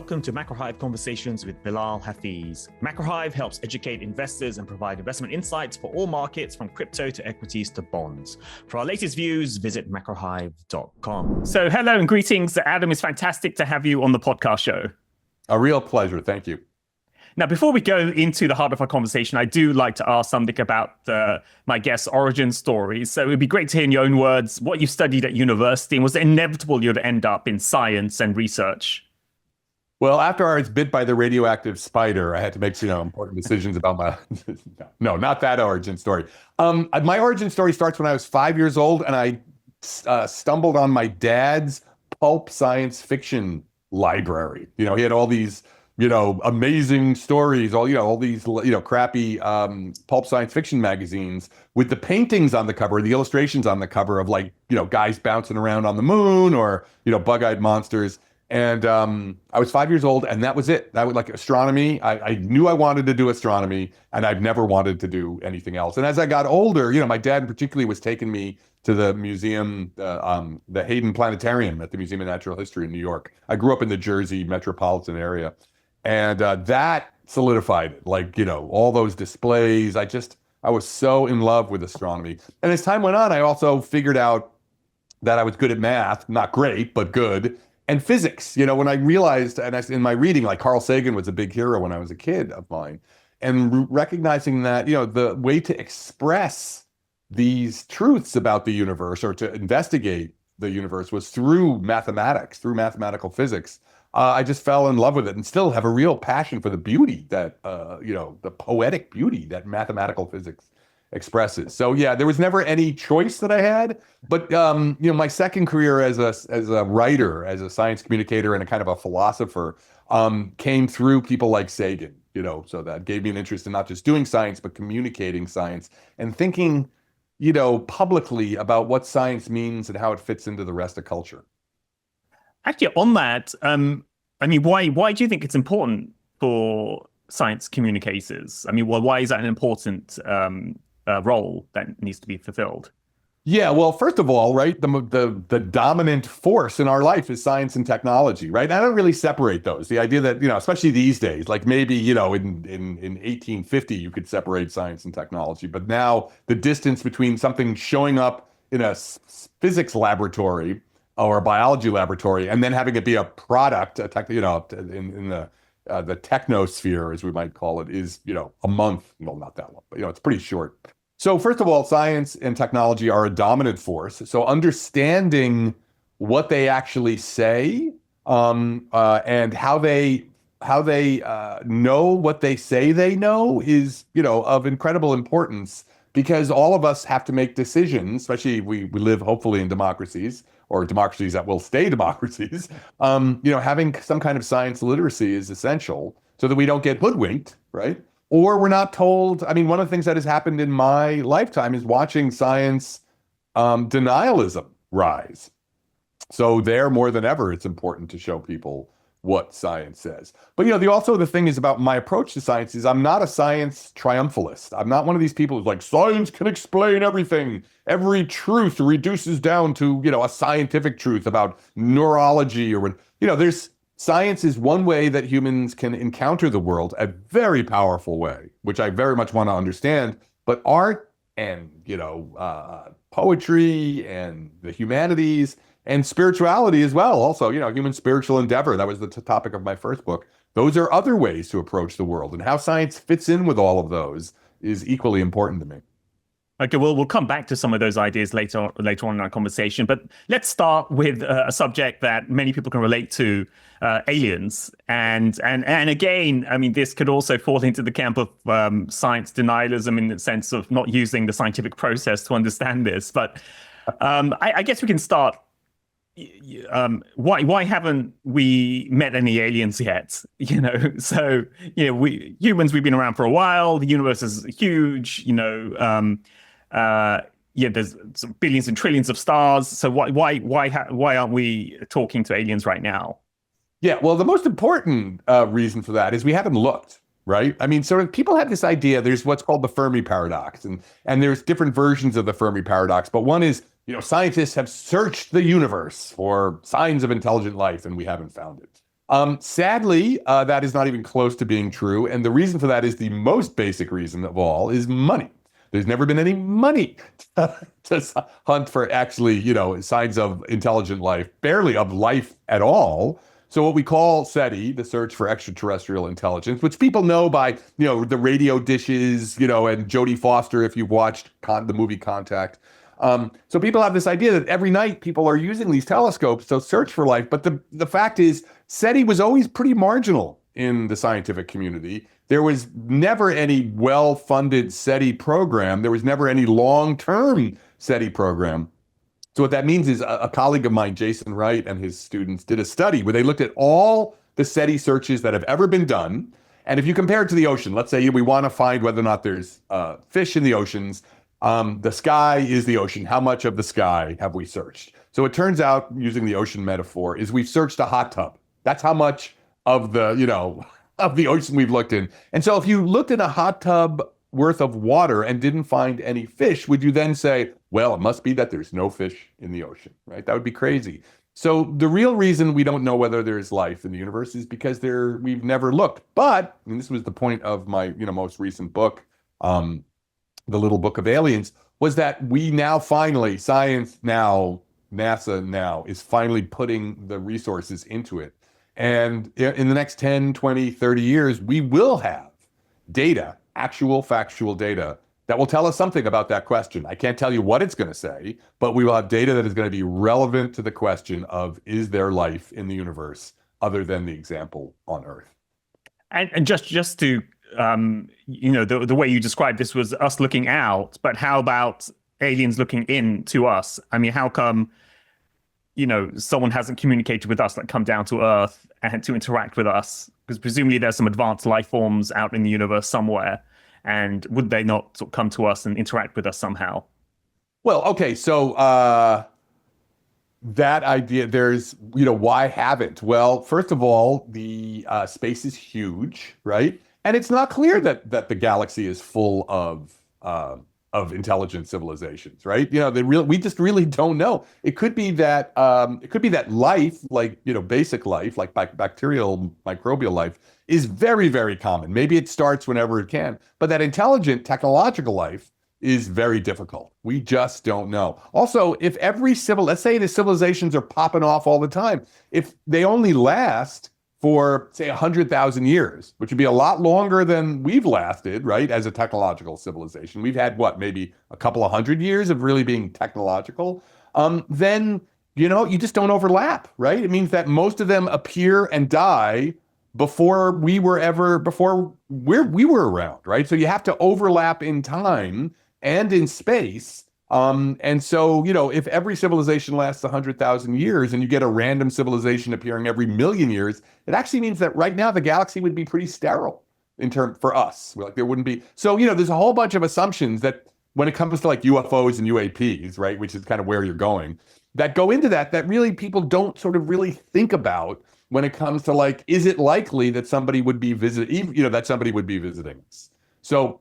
Welcome to MacroHive Conversations with Bilal Hafiz. MacroHive helps educate investors and provide investment insights for all markets from crypto to equities to bonds. For our latest views, visit macrohive.com. So hello and greetings. Adam, it's fantastic to have you on the podcast show. A real pleasure. Thank you. Now, before we go into the heart of our conversation, I do like to ask something about my guest's origin story. So it'd be great to hear in your own words what you studied at university, and was it inevitable you'd end up in science and research? Well, after I was bit by the radioactive spider, I had to make important decisions about my. No, not that origin story. My origin story starts when I was 5 years old, and I stumbled on my dad's pulp science fiction library. He had all these amazing stories, all these crappy pulp science fiction magazines with the paintings on the cover, the illustrations on the cover of guys bouncing around on the moon or bug-eyed monsters. And I was 5 years old, and that was it. That was like astronomy. I knew I wanted to do astronomy, and I've never wanted to do anything else. And as I got older, my dad particularly was taking me to the museum, the Hayden Planetarium at the Museum of Natural History in New York. I grew up in the Jersey metropolitan area, and that solidified it. All those displays. I was so in love with astronomy. And as time went on, I also figured out that I was good at math, not great, but good. And physics, when I realized, in my reading, Carl Sagan was a big hero when I was a kid of mine, and recognizing that, the way to express these truths about the universe or to investigate the universe was through mathematics, through mathematical physics. I just fell in love with it and still have a real passion for the beauty that, the poetic beauty that mathematical physics expresses. So yeah, there was never any choice that I had, but my second career as a writer, as a science communicator and a kind of a philosopher, came through people like Sagan, so that gave me an interest in not just doing science, but communicating science and thinking, publicly about what science means and how it fits into the rest of culture. Actually, on that, why do you think it's important for science communicators? Why is that an important role that needs to be fulfilled? Yeah, well, first of all, right, the dominant force in our life is science and technology, right? I don't really separate those. The idea that, especially these days, maybe, in 1850, you could separate science and technology. But now the distance between something showing up in a physics laboratory or a biology laboratory and then having it be a product, in the technosphere, as we might call it, is, a month. Well, not that long, but, it's pretty short. So first of all, science and technology are a dominant force. So understanding what they actually say and how they know what they say they know is, of incredible importance, because all of us have to make decisions, especially we live hopefully in democracies or democracies that will stay democracies. Having some kind of science literacy is essential so that we don't get hoodwinked, right? Or we're not told. One of the things that has happened in my lifetime is watching science denialism rise. So there, more than ever, it's important to show people what science says. But the thing is about my approach to science is I'm not a science triumphalist. I'm not one of these people who's like, science can explain everything. Every truth reduces down to, a scientific truth about neurology or there's science is one way that humans can encounter the world, a very powerful way, which I very much want to understand. But art and, poetry and the humanities and spirituality as well. Also, human spiritual endeavor. That was the topic of my first book. Those are other ways to approach the world, and how science fits in with all of those is equally important to me. Okay, well, we'll come back to some of those ideas later on in our conversation. But let's start with a subject that many people can relate to, aliens. And again, this could also fall into the camp of science denialism in the sense of not using the scientific process to understand this. But I guess we can start. Why haven't we met any aliens yet? So we humans, we've been around for a while. The universe is huge. There's billions and trillions of stars. So why aren't we talking to aliens right now? Yeah, well, the most important reason for that is we haven't looked, right? So people have this idea. There's what's called the Fermi Paradox, and there's different versions of the Fermi Paradox. But one is, scientists have searched the universe for signs of intelligent life, and we haven't found it. Sadly, that is not even close to being true. And the reason for that is the most basic reason of all is money. There's never been any money to hunt for actually, signs of intelligent life, barely of life at all. So what we call SETI, the search for extraterrestrial intelligence, which people know by, the radio dishes, and Jodie Foster, if you've watched the movie Contact. So people have this idea that every night people are using these telescopes to search for life. But the fact is, SETI was always pretty marginal in the scientific community. There was never any well-funded SETI program. There was never any long-term SETI program. So what that means is a colleague of mine, Jason Wright, and his students did a study where they looked at all the SETI searches that have ever been done. And if you compare it to the ocean, let's say we want to find whether or not there's fish in the oceans. The sky is the ocean. How much of the sky have we searched? So it turns out, using the ocean metaphor, is we've searched a hot tub. That's how much of the, of the ocean we've looked in. And so if you looked in a hot tub worth of water and didn't find any fish, would you then say, well, it must be that there's no fish in the ocean, right? That would be crazy. So the real reason we don't know whether there's life in the universe is because we've never looked. But, and this was the point of my, most recent book, The Little Book of Aliens, was that we now finally, science now, NASA now, is finally putting the resources into it. And in the next 10, 20, 30 years, we will have data, actual factual data, that will tell us something about that question. I can't tell you what it's going to say, but we will have data that is going to be relevant to the question of, is there life in the universe other than the example on Earth? And just to, the way you described this was us looking out, but how about aliens looking in to us? I mean, how come, someone hasn't communicated with us, like come down to Earth and to interact with us? Because presumably there's some advanced life forms out in the universe somewhere. And would they not sort of come to us and interact with us somehow? Well, okay, so that idea, there's, why haven't? Well, first of all, the space is huge, right? And it's not clear that the galaxy is full of intelligent civilizations, right? We just really don't know. It could be that life, like basic life, like bacterial, microbial life, is very, very common. Maybe it starts whenever it can, but that intelligent technological life is very difficult. We just don't know. Also, if let's say the civilizations are popping off all the time, if they only last for, say, 100,000 years, which would be a lot longer than we've lasted, right, as a technological civilization. We've had, maybe a couple of hundred years of really being technological. Then, you just don't overlap, right? It means that most of them appear and die before we were around, right? So you have to overlap in time and in space. And so, if every civilization lasts 100,000 years and you get a random civilization appearing every million years, it actually means that right now the galaxy would be pretty sterile for us. Like there wouldn't be. So, there's a whole bunch of assumptions that when it comes to like UFOs and UAPs, right, which is kind of where you're going, that go into that really people don't sort of really think about when it comes to like, is it likely that somebody would be visiting us? So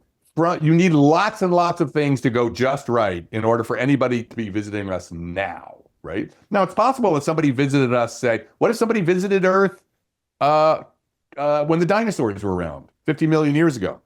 you need lots and lots of things to go just right in order for anybody to be visiting us now, right? Now, it's possible that somebody visited us, say, what if somebody visited Earth when the dinosaurs were around 50 million years ago?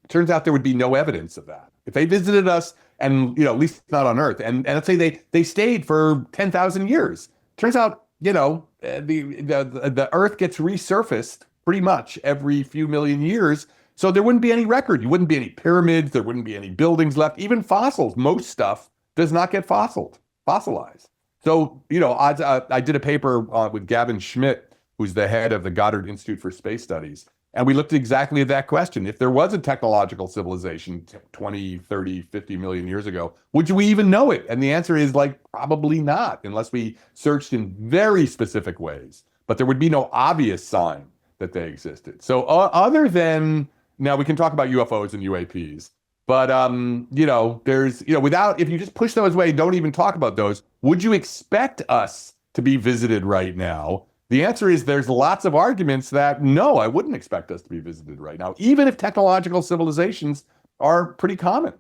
It turns out there would be no evidence of that. If they visited us, and at least not on Earth, and let's say they stayed for 10,000 years, turns out, the Earth gets resurfaced pretty much every few million years. So there wouldn't be any record. You wouldn't be any pyramids. There wouldn't be any buildings left. Even fossils. Most stuff does not get fossilized. So, I did a paper with Gavin Schmidt, who's the head of the Goddard Institute for Space Studies. And we looked exactly at that question. If there was a technological civilization 20, 30, 50 million years ago, would we even know it? And the answer is probably not, unless we searched in very specific ways. But there would be no obvious sign that they existed. So other than, now we can talk about UFOs and UAPs, but there's, if you just push those away, don't even talk about those, would you expect us to be visited right now? The answer is there's lots of arguments that no, I wouldn't expect us to be visited right now, even if technological civilizations are pretty common.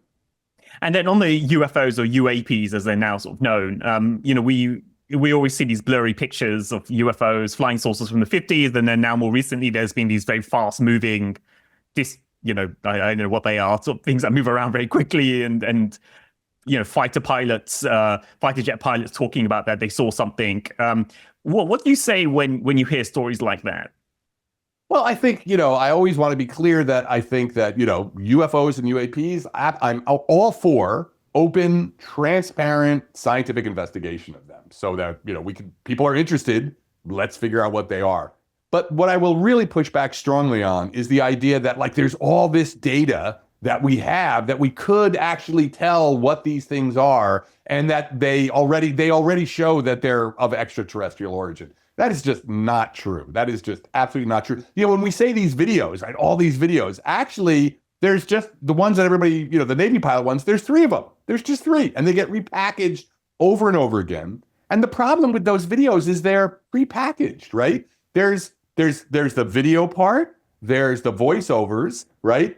And then on the UFOs or UAPs, as they're now sort of known, we always see these blurry pictures of UFOs, flying saucers from the 50s, and then now more recently, there's been these very fast-moving, I don't know what they are, sort of things that move around very quickly, and fighter pilots, fighter jet pilots talking about that they saw something. What do you say when you hear stories like that? Well, I think, I always want to be clear that I think that, UFOs and UAPs, I'm all for open, transparent scientific investigation of them so that, people are interested, let's figure out what they are. But what I will really push back strongly on is the idea that like there's all this data that we have that we could actually tell what these things are and that they already show that they're of extraterrestrial origin. That is just not true. That is just absolutely not true. When we say these videos, right, all these videos, actually, there's just the ones that everybody, the Navy pilot ones, there's 3 of them. There's just 3, and they get repackaged over and over again. And the problem with those videos is they're prepackaged, right? There's the video part, there's the voiceovers, right?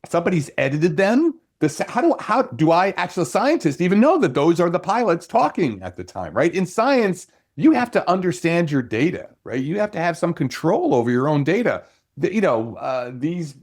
Somebody's edited them. How do I, actual scientist, even know that those are the pilots talking at the time, right? In science, you have to understand your data, right? You have to have some control over your own data. These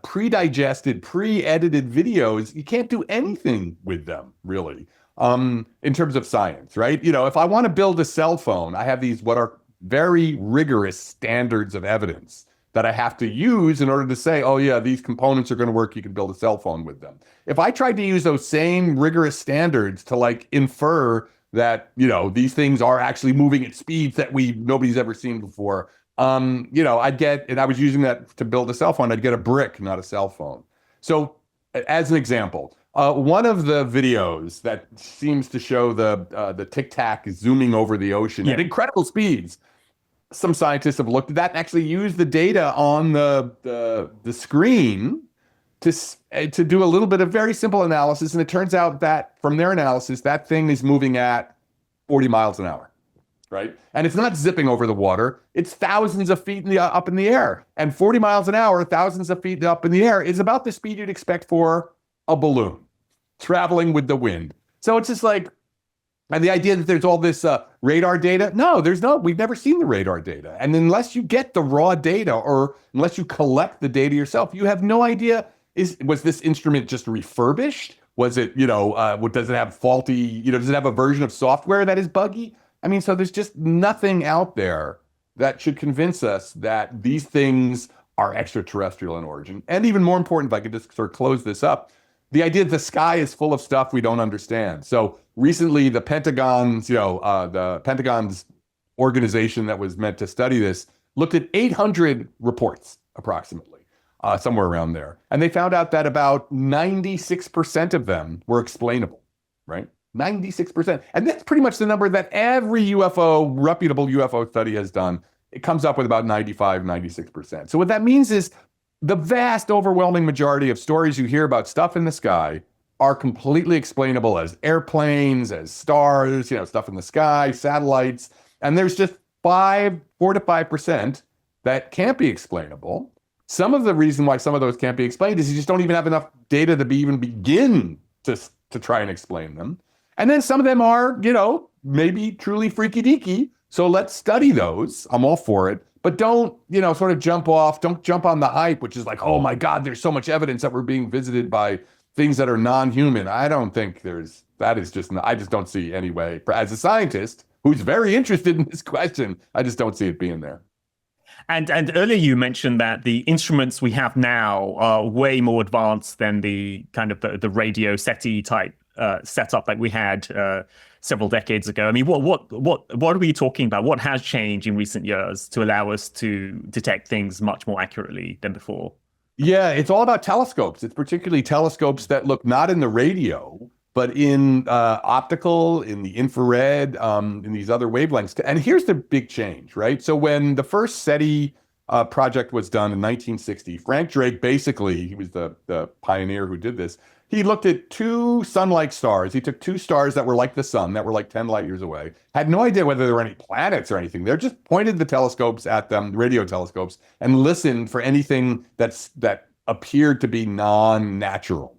pre-digested, pre-edited videos, you can't do anything with them, really, in terms of science, right? If I want to build a cell phone, I have these what are very rigorous standards of evidence that I have to use in order to say, oh yeah, these components are going to work, you can build a cell phone with them. If I tried to use those same rigorous standards to like infer that, these things are actually moving at speeds that nobody's ever seen before, I'd get, and I was using that to build a cell phone, I'd get a brick, not a cell phone. So as an example, one of the videos that seems to show the Tic Tac zooming over the ocean at incredible speeds, some scientists have looked at that and actually used the data on the screen to do a little bit of very simple analysis. And it turns out that from their analysis, that thing is moving at 40 miles an hour, right? And it's not zipping over the water. It's thousands of feet up in the air. And 40 miles an hour, thousands of feet up in the air is about the speed you'd expect for a balloon traveling with the wind. So it's just like, and the idea that there's all this radar data, no, we've never seen the radar data. And unless you get the raw data or unless you collect the data yourself, you have no idea, was this instrument just refurbished? Was it, does it have faulty, does it have a version of software that is buggy? I mean, so there's just nothing out there that should convince us that these things are extraterrestrial in origin. And even more important, if I could just sort of close this up, the idea that the sky is full of stuff we don't understand. So recently, the Pentagon's organization that was meant to study this looked at 800 reports, approximately, somewhere around there. And they found out that about 96% of them were explainable, right? 96%. And that's pretty much the number that every reputable UFO study has done. It comes up with about 95, 96%. So what that means is the vast overwhelming majority of stories you hear about stuff in the sky are completely explainable as airplanes, as stars, stuff in the sky, satellites. And there's just 4 to 5% that can't be explainable. Some of the reason why some of those can't be explained is you just don't even have enough data to even begin to try and explain them. And then some of them are, maybe truly freaky deaky. So let's study those. I'm all for it. But don't, sort of don't jump on the hype, which is like, oh my God, there's so much evidence that we're being visited by things that are non-human. I don't think I just don't see any way. As a scientist who's very interested in this question, I just don't see it being there. And earlier you mentioned that the instruments we have now are way more advanced than the kind of the radio SETI type setup that we had several decades ago. I mean, what are we talking about? What has changed in recent years to allow us to detect things much more accurately than before? Yeah, it's all about telescopes. It's particularly telescopes that look not in the radio, but in optical, in the infrared, in these other wavelengths. And here's the big change, right? So when the first SETI project was done in 1960, Frank Drake, basically, he was the pioneer who did this. He looked at 2 sun-like stars. He took 2 stars that were like the sun, that were like 10 light years away. Had no idea whether there were any planets or anything. They just pointed the telescopes at them, radio telescopes, and listened for anything that appeared to be non-natural.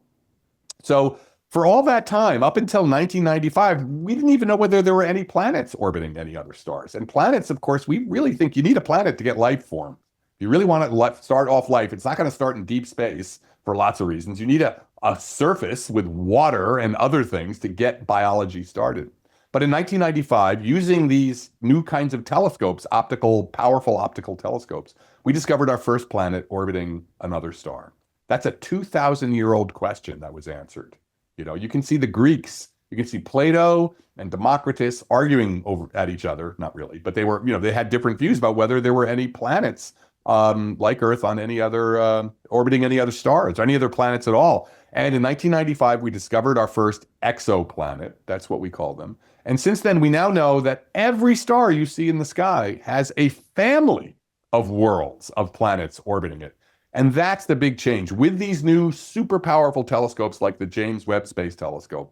So For all that time, up until 1995, we didn't even know whether there were any planets orbiting any other stars. And planets, of course, we really think you need a planet to get life formed. If you really want to start off life, it's not going to start in deep space for lots of reasons. You need a surface with water and other things to get biology started. But in 1995, using these new kinds of telescopes, powerful optical telescopes, we discovered our first planet orbiting another star. That's a 2,000-year-old question that was answered. You can see the Greeks, you can see Plato and Democritus arguing at each other, not really, but they had different views about whether there were any planets like Earth on any other, orbiting any other stars, or any other planets at all. And in 1995, we discovered our first exoplanet. That's what we call them. And since then, we now know that every star you see in the sky has a family of worlds, of planets orbiting it. And that's the big change. With these new super powerful telescopes like the James Webb Space Telescope,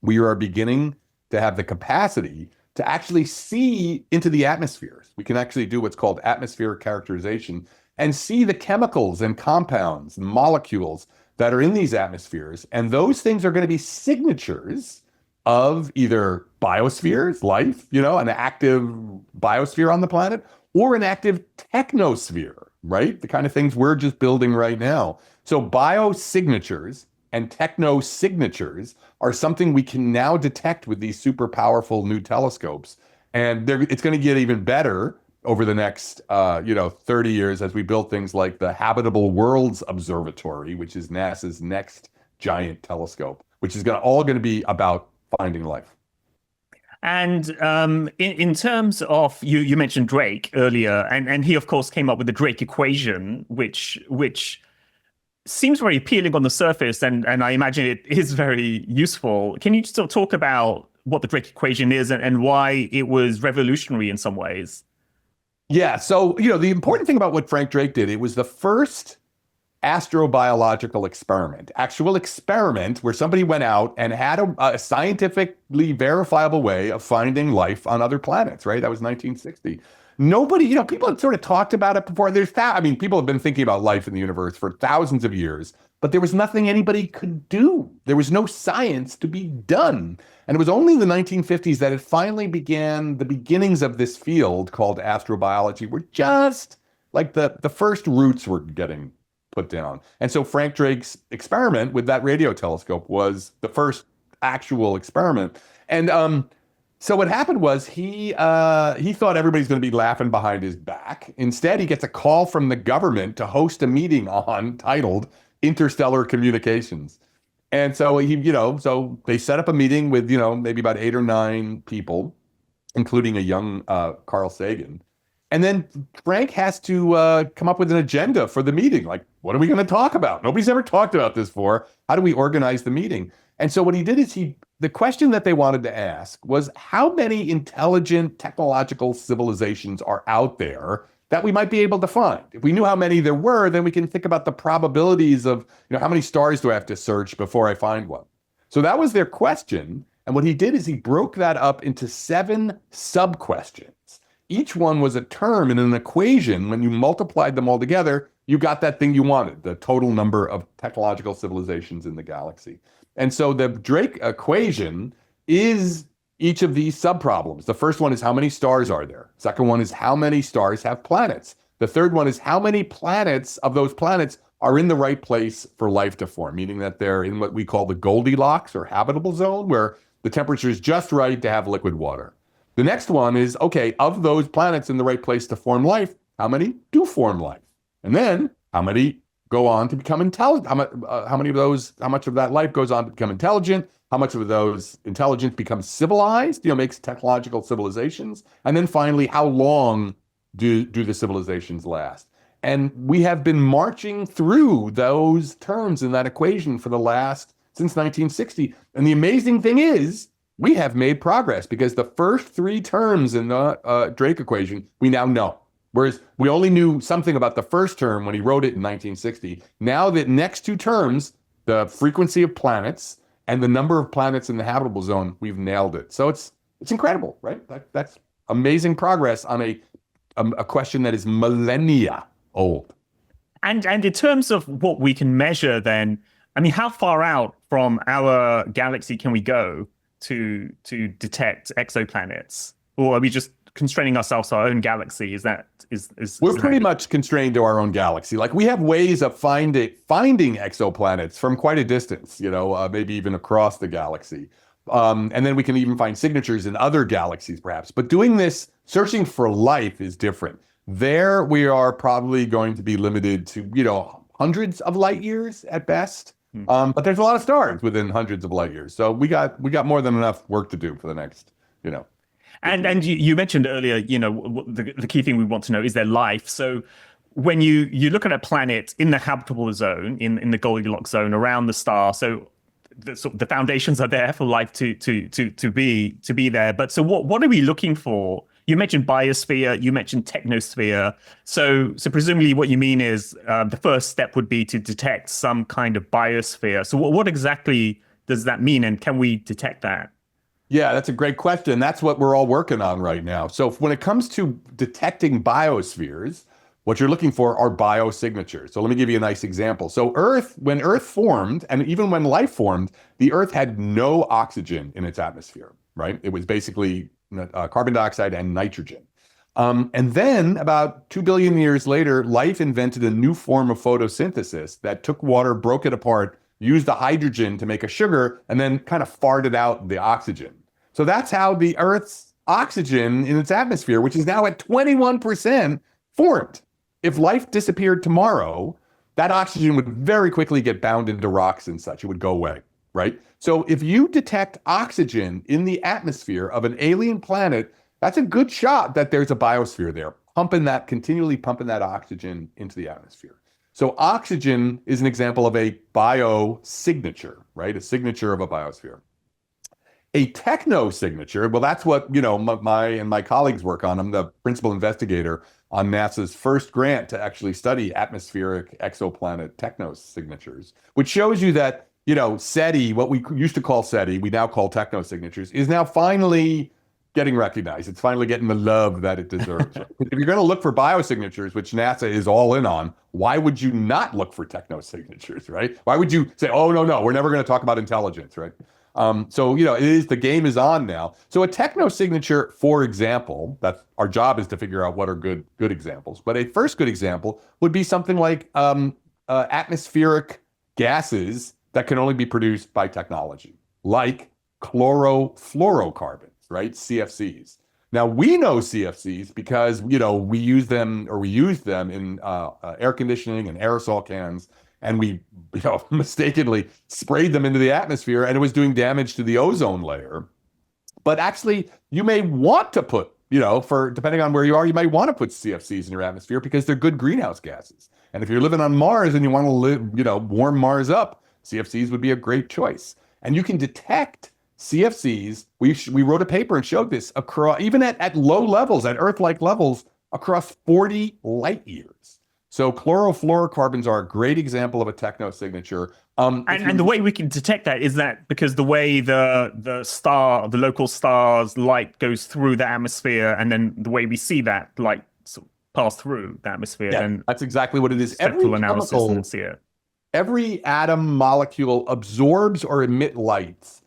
we are beginning to have the capacity to actually see into the atmospheres. We can actually do what's called atmospheric characterization and see the chemicals and compounds and molecules that are in these atmospheres. And those things are going to be signatures of either biospheres, life, an active biosphere on the planet, or an active technosphere, right? The kind of things we're just building right now. So biosignatures and technosignatures are something we can now detect with these super powerful new telescopes. And it's going to get even better over the next 30 years as we build things like the Habitable Worlds Observatory, which is NASA's next giant telescope, which is all going to be about finding life. And in terms of, you mentioned Drake earlier, and he, of course, came up with the Drake equation, which seems very appealing on the surface, and I imagine it is very useful. Can you still talk about what the Drake equation is and why it was revolutionary in some ways? Yeah, so, the important thing about what Frank Drake did, it was the first astrobiological actual experiment where somebody went out and had a scientifically verifiable way of finding life on other planets, right? That was 1960. Nobody, people had sort of talked about it before. People have been thinking about life in the universe for thousands of years, but there was nothing anybody could do. There was no science to be done. And it was only in the 1950s that it finally began, the beginnings of this field called astrobiology were just like the first roots were getting put down. And so Frank Drake's experiment with that radio telescope was the first actual experiment. And so what happened was he thought everybody's going to be laughing behind his back. Instead, he gets a call from the government to host a meeting titled Interstellar Communications. And so so they set up a meeting with, maybe about 8 or 9 people, including a young Carl Sagan. And then Frank has to come up with an agenda for the meeting. Like, what are we going to talk about? Nobody's ever talked about this before. How do we organize the meeting? And so what he did is the question that they wanted to ask was, how many intelligent technological civilizations are out there that we might be able to find? If we knew how many there were, then we can think about the probabilities of, how many stars do I have to search before I find one? So that was their question. And what he did is he broke that up into 7 sub-questions. Each one was a term in an equation. When you multiplied them all together, you got that thing you wanted, the total number of technological civilizations in the galaxy. And so the Drake equation is each of these subproblems. The first one is, how many stars are there? Second one is, how many stars have planets? The third one is, how many planets of those planets are in the right place for life to form, meaning that they're in what we call the Goldilocks or habitable zone, where the temperature is just right to have liquid water. The next one is, okay, of those planets in the right place to form life, how many do form life? And then how many go on to become intelligent? How much of that life goes on to become intelligent? How much of those intelligence becomes civilized, makes technological civilizations? And then finally, how long do the civilizations last? And we have been marching through those terms in that equation since 1960. And the amazing thing is, we have made progress because the first 3 terms in the Drake equation, we now know. Whereas we only knew something about the first term when he wrote it in 1960. Now the next 2 terms, the frequency of planets and the number of planets in the habitable zone, we've nailed it. So it's incredible, right? That's amazing progress on a question that is millennia old. And in terms of what we can measure then, I mean, how far out from our galaxy can we go to detect exoplanets, or are we just constraining ourselves to our own galaxy? We're pretty much constrained to our own galaxy. Like we have ways of finding exoplanets from quite a distance, maybe even across the galaxy. And then we can even find signatures in other galaxies, perhaps. But doing this, searching for life is different. There, we are probably going to be limited to, hundreds of light years at best. But there's a lot of stars within hundreds of light years. So we got more than enough work to do for the next, And you mentioned earlier, the key thing we want to know, is there life? So when you look at a planet in the habitable zone, in the Goldilocks zone around the star, so the foundations are there for life to be there. But so what are we looking for? You mentioned biosphere, you mentioned technosphere. So presumably what you mean is the first step would be to detect some kind of biosphere. So what exactly does that mean, and can we detect that? Yeah, that's a great question. That's what we're all working on right now. So when it comes to detecting biospheres, what you're looking for are biosignatures. So let me give you a nice example. So when Earth formed, and even when life formed, the Earth had no oxygen in its atmosphere, right? It was basically carbon dioxide and nitrogen. And then about 2 billion years later, life invented a new form of photosynthesis that took water, broke it apart, used the hydrogen to make a sugar, and then kind of farted out the oxygen. So that's how the Earth's oxygen in its atmosphere, which is now at 21%, formed. If life disappeared tomorrow, that oxygen would very quickly get bound into rocks and such. It would go away, right? So if you detect oxygen in the atmosphere of an alien planet, that's a good shot that there's a biosphere there, continually pumping that oxygen into the atmosphere. So oxygen is an example of a biosignature, right? A signature of a biosphere. A technosignature, well, that's what my colleagues work on. I'm the principal investigator on NASA's first grant to actually study atmospheric exoplanet technosignatures, which shows you that SETI, what we used to call SETI, we now call technosignatures, is now finally getting recognized. It's finally getting the love that it deserves. If you're going to look for biosignatures, which NASA is all in on, why would you not look for technosignatures, right? Why would you say, oh, no, we're never going to talk about intelligence, right? The game is on now. So a technosignature, for example, that our job is to figure out what are good examples. But a first good example would be something like atmospheric gases that can only be produced by technology, like chlorofluorocarbons, right? CFCs. Now we know CFCs because we use them in air conditioning and aerosol cans. And we, mistakenly sprayed them into the atmosphere, and it was doing damage to the ozone layer. But actually, you may want to put, depending on where you are, you might want to put CFCs in your atmosphere because they're good greenhouse gases. And if you're living on Mars and you want to live, warm Mars up, CFCs would be a great choice. And you can detect CFCs. We wrote a paper and showed this across, even at low levels, at Earth-like levels, across 40 light years. So chlorofluorocarbons are a great example of a technosignature. And the way we can detect that is that because the way the local star's light goes through the atmosphere, and then the way we see that light sort of pass through the atmosphere. Yeah, then that's exactly what it is. Spectral analysis and see it. Every atom molecule absorbs or emits light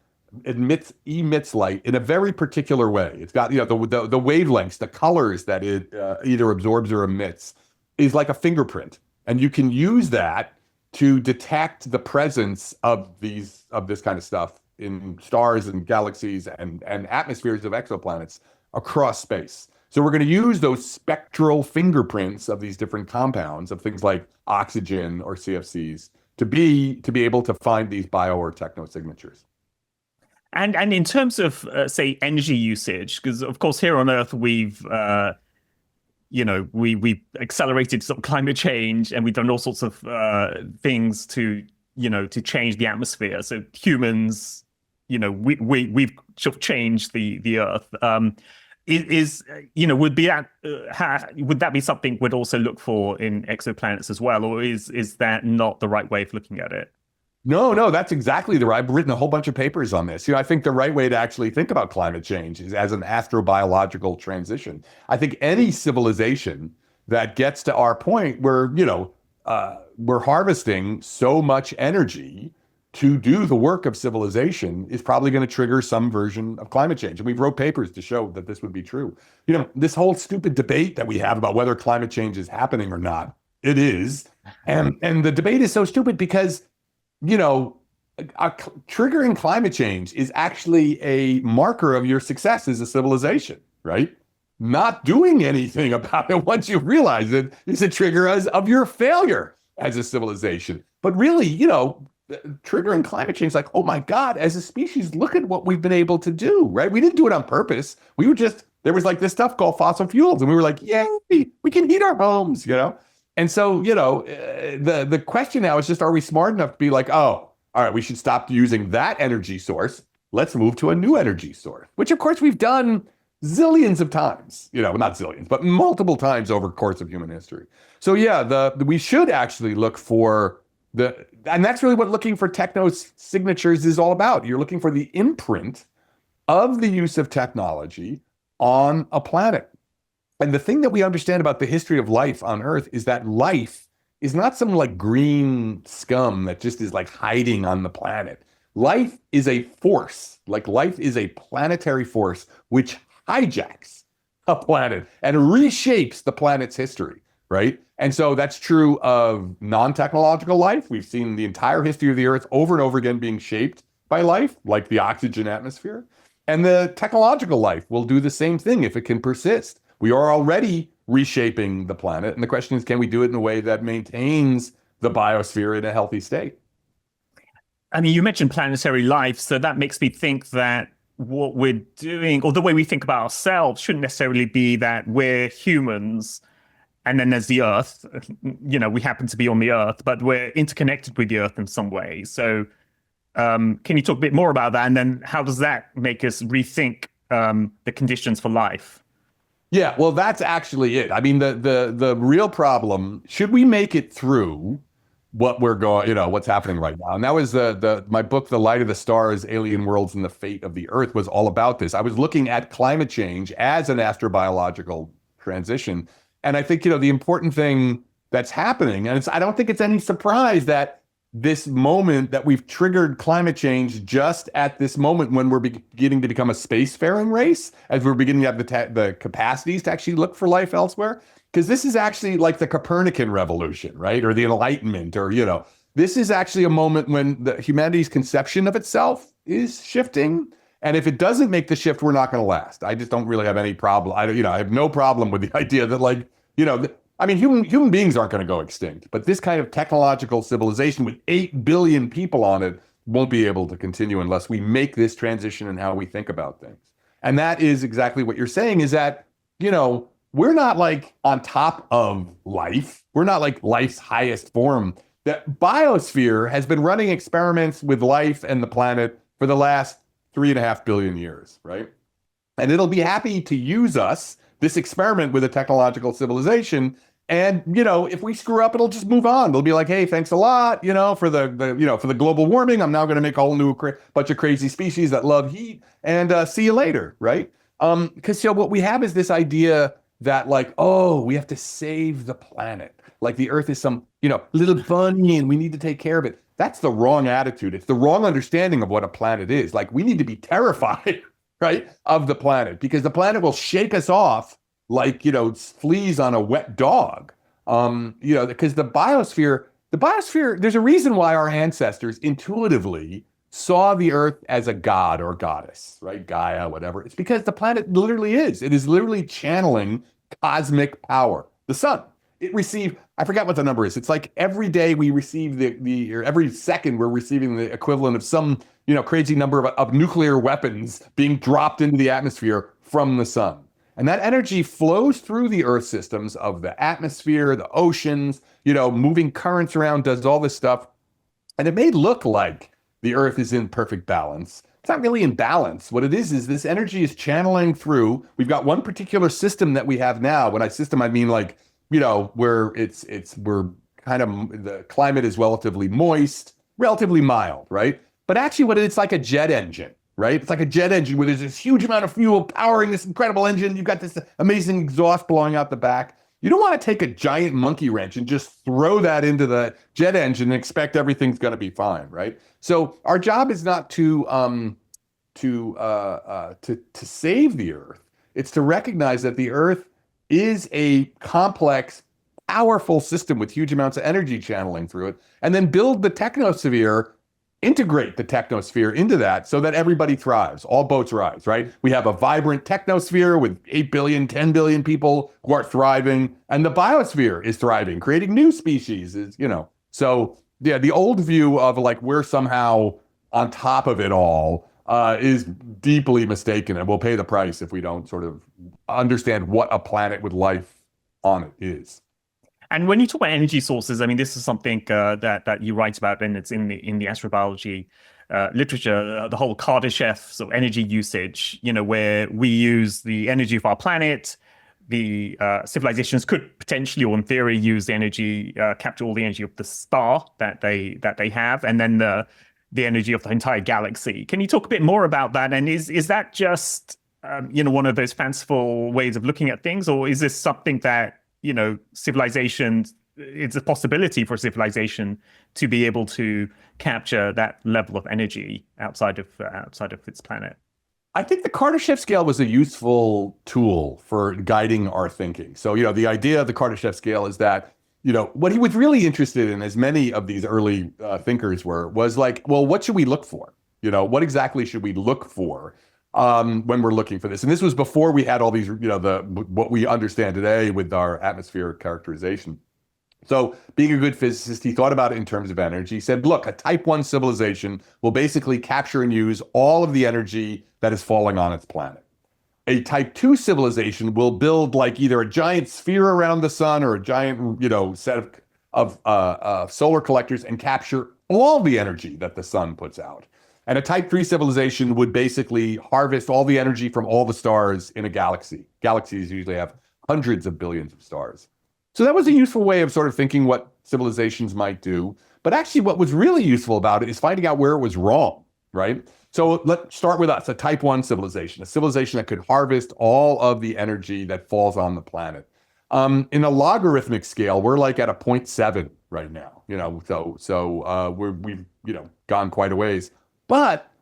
in a very particular way. It's got the wavelengths, the colors that it either absorbs or emits is like a fingerprint, and you can use that to detect the presence of this kind of stuff in stars and galaxies and atmospheres of exoplanets across space. So we're going to use those spectral fingerprints of these different compounds of things like oxygen or CFCs to be able to find these bio or technosignatures. And in terms of say energy usage, because of course here on Earth we've we accelerated sort of climate change, and we've done all sorts of things to change the atmosphere. So humans, we've sort of changed the Earth. Would that be something we'd also look for in exoplanets as well, or is that not the right way of looking at it? No, that's exactly the right. I've written a whole bunch of papers on this. I think the right way to actually think about climate change is as an astrobiological transition. I think any civilization that gets to our point where, we're harvesting so much energy to do the work of civilization is probably going to trigger some version of climate change. And we've wrote papers to show that this would be true. This whole stupid debate that we have about whether climate change is happening or not, it is. And the debate is so stupid because, triggering climate change is actually a marker of your success as a civilization, right? Not doing anything about it once you realize it is a trigger of your failure as a civilization. But really, triggering climate change, like, oh my God, as a species, look at what we've been able to do, right? We didn't do it on purpose. There was like this stuff called fossil fuels, and we were like, yay, we can heat our homes, And so, the question now is just, are we smart enough to be like, oh, all right, we should stop using that energy source. Let's move to a new energy source, which of course we've done zillions of times, not zillions, but multiple times over the course of human history. So yeah, we should actually look for and that's really what looking for techno signatures is all about. You're looking for the imprint of the use of technology on a planet. And the thing that we understand about the history of life on Earth is that life is not some like green scum that just is like hiding on the planet. Life is a force, like life is a planetary force which hijacks a planet and reshapes the planet's history, right? And so that's true of non-technological life. We've seen the entire history of the Earth over and over again being shaped by life, like the oxygen atmosphere. And the technological life will do the same thing if it can persist. We are already reshaping the planet. And the question is, can we do it in a way that maintains the biosphere in a healthy state? I mean, you mentioned planetary life, so that makes me think that what we're doing, or the way we think about ourselves, shouldn't necessarily be that we're humans and then there's the Earth. We happen to be on the Earth, but we're interconnected with the Earth in some way. So can you talk a bit more about that? And then how does that make us rethink the conditions for life? Yeah, well, that's actually it. I mean, the real problem, should we make it through what we're going, what's happening right now? And that was my book, The Light of the Stars, Alien Worlds and the Fate of the Earth, was all about this. I was looking at climate change as an astrobiological transition. And I think, the important thing that's happening, and I don't think it's any surprise that this moment that we've triggered climate change just at this moment when we're beginning to become a spacefaring race, as we're beginning to have the capacities to actually look for life elsewhere. Because this is actually like the Copernican revolution, right? Or the Enlightenment, or, this is actually a moment when humanity's conception of itself is shifting. And if it doesn't make the shift, we're not going to last. I just don't really have any problem. I have no problem with the idea that human beings aren't going to go extinct, but this kind of technological civilization with 8 billion people on it won't be able to continue unless we make this transition in how we think about things. And that is exactly what you're saying, is that, we're not like on top of life. We're not like life's highest form. The biosphere has been running experiments with life and the planet for the last 3.5 billion years, right? And it'll be happy to use us, this experiment with a technological civilization. And, if we screw up, it'll just move on. They'll be like, hey, thanks a lot, for the global warming. I'm now going to make a whole new bunch of crazy species that love heat, and see you later, right? Because, what we have is this idea that like, oh, we have to save the planet. Like the Earth is some, little bunny and we need to take care of it. That's the wrong attitude. It's the wrong understanding of what a planet is. Like we need to be terrified, right, of the planet, because the planet will shake us off like, fleas on a wet dog. Because the biosphere, there's a reason why our ancestors intuitively saw the Earth as a god or goddess, right? Gaia, whatever. It's because the planet literally is. It is literally channeling cosmic power. The sun, it received, I forgot what the number is. It's like every day we receive or every second we're receiving the equivalent of some, crazy number of nuclear weapons being dropped into the atmosphere from the sun. And that energy flows through the Earth systems of the atmosphere, the oceans, moving currents around, does all this stuff. And it may look like the Earth is in perfect balance. It's not really in balance. What it is this energy is channeling through. We've got one particular system that we have now. When I system, I mean like, where we're kind of, the climate is relatively moist, relatively mild, right? But actually it's like a jet engine, right? It's like a jet engine where there's this huge amount of fuel powering this incredible engine. You've got this amazing exhaust blowing out the back. You don't want to take a giant monkey wrench and just throw that into the jet engine and expect everything's going to be fine, right? So our job is not to save the Earth. It's to recognize that the Earth is a complex, powerful system with huge amounts of energy channeling through it, and then build the technosphere, integrate the technosphere into that so that everybody thrives. All boats rise, right? We have a vibrant technosphere with 8 billion, 10 billion people who are thriving, and the biosphere is thriving, creating new species, So yeah, the old view of like we're somehow on top of it all is deeply mistaken, and we'll pay the price if we don't sort of understand what a planet with life on it is. And when you talk about energy sources, I mean, this is something that you write about, and it's in the astrobiology literature, the whole Kardashev sort of energy usage, where we use the energy of our planet. The civilizations could potentially, or in theory, use the energy, capture all the energy of the star that they have, and then the energy of the entire galaxy. Can you talk a bit more about that? And is that just one of those fanciful ways of looking at things, or is this something that civilizations, it's a possibility for civilization to be able to capture that level of energy outside of its planet? I think the Kardashev scale was a useful tool for guiding our thinking. So, the idea of the Kardashev scale is that, what he was really interested in, as many of these early thinkers were, was like, well, what should we look for? What exactly should we look for when we're looking for this? And this was before we had all these, what we understand today with our atmospheric characterization. So being a good physicist, he thought about it in terms of energy. He said, look, a type 1 civilization will basically capture and use all of the energy that is falling on its planet. A type 2 civilization will build like either a giant sphere around the sun or a giant, set of solar collectors and capture all the energy that the sun puts out. And a type 3 civilization would basically harvest all the energy from all the stars in a galaxy. Galaxies usually have hundreds of billions of stars. So that was a useful way of sort of thinking what civilizations might do. But actually what was really useful about it is finding out where it was wrong, right? So let's start with us, a type 1 civilization, a civilization that could harvest all of the energy that falls on the planet. In a logarithmic scale, we're like at a 0.7 right now, we've gone quite a ways. But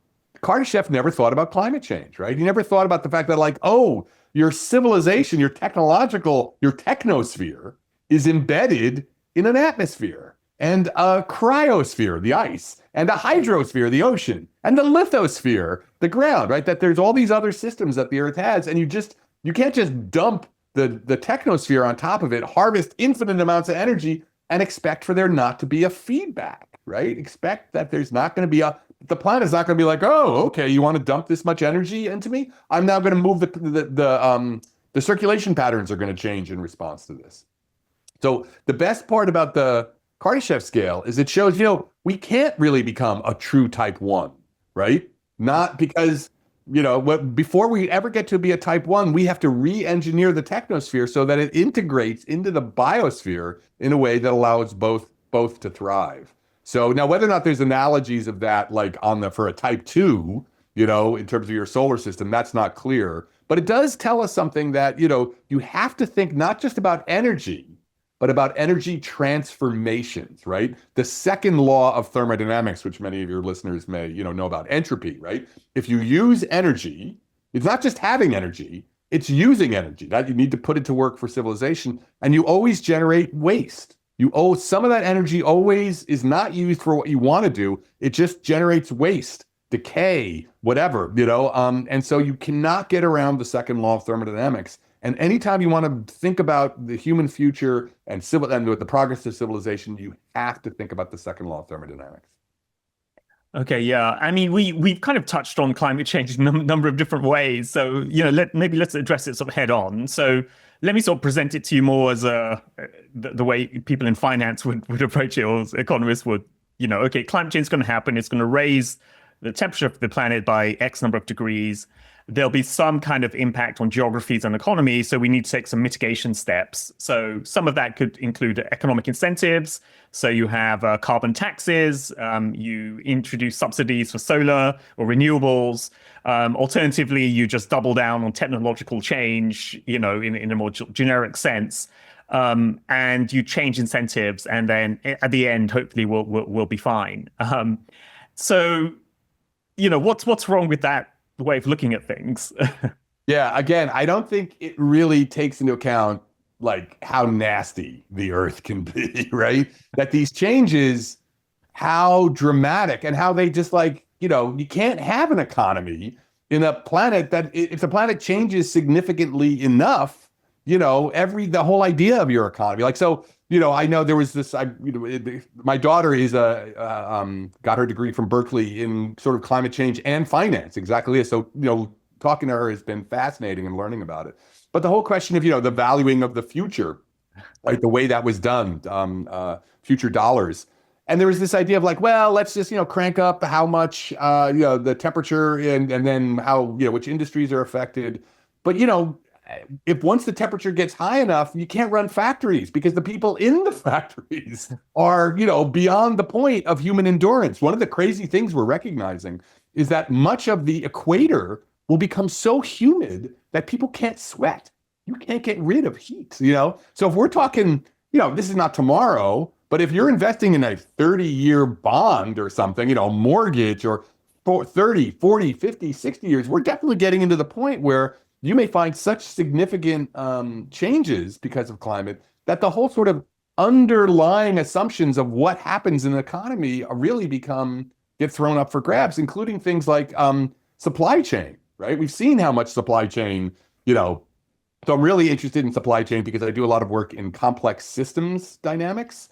Kardashev never thought about climate change, right? He never thought about the fact that like, oh, your civilization, your technosphere is embedded in an atmosphere and a cryosphere, the ice, and a hydrosphere, the ocean, and the lithosphere, the ground, right? That there's all these other systems that the Earth has, and you can't just dump the technosphere on top of it, harvest infinite amounts of energy, and expect for there not to be a feedback, right? Expect that there's not going to be the planet's not going to be like, oh, okay, you want to dump this much energy into me? I'm now going to move the circulation patterns are going to change in response to this. So the best part about the Kardashev scale is it shows, we can't really become a true type 1, right? Not because, before we ever get to be a type 1, we have to re-engineer the technosphere so that it integrates into the biosphere in a way that allows both to thrive. So now whether or not there's analogies of that, like for a type 2, in terms of your solar system, that's not clear. But it does tell us something that, you have to think not just about energy, but about energy transformations, right? The second law of thermodynamics, which many of your listeners may, know about, entropy, right? If you use energy, it's not just having energy, it's using energy. That you need to put it to work for civilization, and you always generate waste. Some of that energy always is not used for what you want to do. It just generates waste, decay, whatever, and so you cannot get around the second law of thermodynamics. And anytime you want to think about the human future and with the progress of civilization, you have to think about the second law of thermodynamics. Okay, yeah. I mean, we've kind of touched on climate change in a number of different ways. So, let's address it sort of head on. So let me sort of present it to you more as the way people in finance would approach it, or as economists would, okay, climate change is going to happen. It's going to raise the temperature of the planet by X number of degrees. there'll be some kind of impact on geographies and economy. So we need to take some mitigation steps. So some of that could include economic incentives. So you have carbon taxes, you introduce subsidies for solar or renewables. Alternatively, you just double down on technological change, in a more generic sense. And you change incentives, and then at the end, hopefully, we'll be fine. So, what's wrong with that way of looking at things? Yeah, again, I don't think it really takes into account like how nasty the Earth can be, right? That these changes, how dramatic and how they just you can't have an economy in a planet that if the planet changes significantly enough, the whole idea of your economy. I know there was this, my daughter is got her degree from Berkeley in sort of climate change and finance, exactly this. So, talking to her has been fascinating and learning about it. But the whole question of, the valuing of the future, like the way that was done, future dollars. And there was this idea of let's just, crank up how much, the temperature and then how, which industries are affected. But, if once the temperature gets high enough, you can't run factories because the people in the factories are, beyond the point of human endurance. One of the crazy things we're recognizing is that much of the equator will become so humid that people can't sweat. You can't get rid of heat, So if we're talking, this is not tomorrow, but if you're investing in a 30-year bond or something, mortgage or 30, 40, 50, 60 years, we're definitely getting into the point where you may find such significant changes because of climate that the whole sort of underlying assumptions of what happens in the economy really get thrown up for grabs, including things like supply chain, right? We've seen how much supply chain, so I'm really interested in supply chain because I do a lot of work in complex systems dynamics,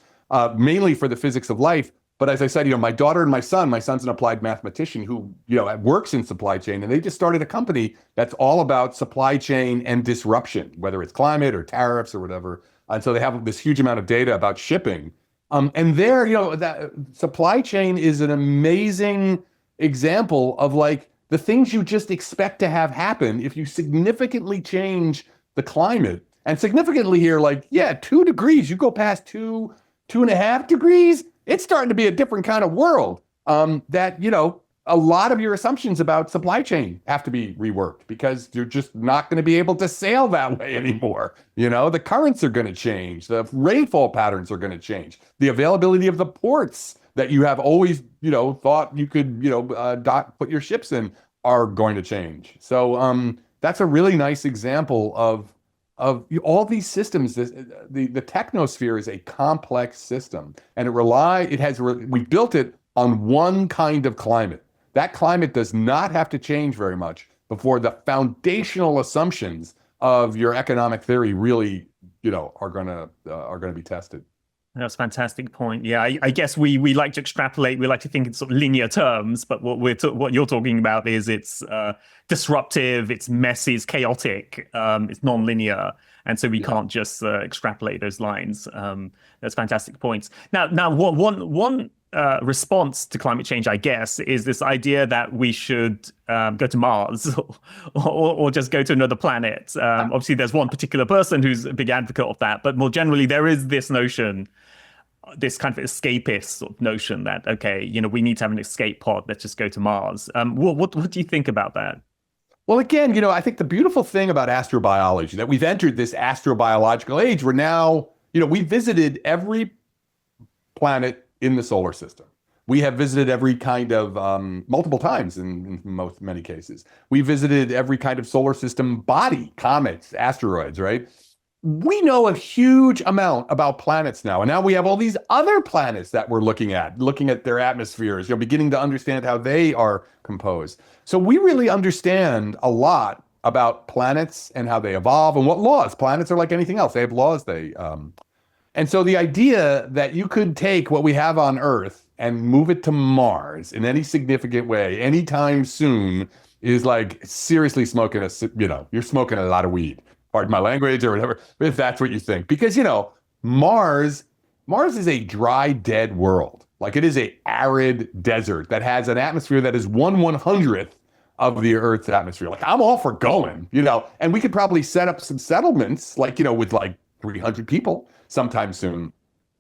mainly for the physics of life. But as I said, my daughter and my son's an applied mathematician who, works in supply chain, and they just started a company that's all about supply chain and disruption, whether it's climate or tariffs or whatever. And so they have this huge amount of data about shipping. And there, that supply chain is an amazing example of the things you just expect to have happen if you significantly change the climate. And significantly here, 2 degrees, you go past 2.5 degrees, it's starting to be a different kind of world that, a lot of your assumptions about supply chain have to be reworked because you're just not going to be able to sail that way anymore. The currents are going to change. The rainfall patterns are going to change. The availability of the ports that you have always, thought you could, put your ships in are going to change. So that's a really nice example of all these systems. The technosphere is a complex system, and we built it on one kind of climate. That climate does not have to change very much before the foundational assumptions of your economic theory really, are going to be tested. That's a fantastic point. Yeah, I guess we like to extrapolate. We like to think in sort of linear terms, but what you're talking about is it's disruptive, it's messy, it's chaotic, it's non-linear, and so we can't just extrapolate those lines. That's fantastic points. Now, one response to climate change, I guess, is this idea that we should go to Mars or just go to another planet. Obviously, there's one particular person who's a big advocate of that, but more generally, there is this notion, this kind of escapist sort of notion that, okay, we need to have an escape pod. Let's just go to Mars. What do you think about that? Well, again, I think the beautiful thing about astrobiology, that we've entered this astrobiological age where now, we visited every planet in the solar system. We have visited every kind of, multiple times in many cases. We visited every kind of solar system body, comets, asteroids, right? We know a huge amount about planets now. And now we have all these other planets that we're looking at their atmospheres, beginning to understand how they are composed. So we really understand a lot about planets and how they evolve and what laws. Planets are like anything else. They have laws. And so the idea that you could take what we have on Earth and move it to Mars in any significant way anytime soon is seriously smoking you're smoking a lot of weed. Pardon my language or whatever, if that's what you think. Because, Mars is a dry, dead world. It is a arid desert that has an atmosphere that is 1/100th of the Earth's atmosphere. Like, I'm all for going, and we could probably set up some settlements, like, with like 300 people sometime soon.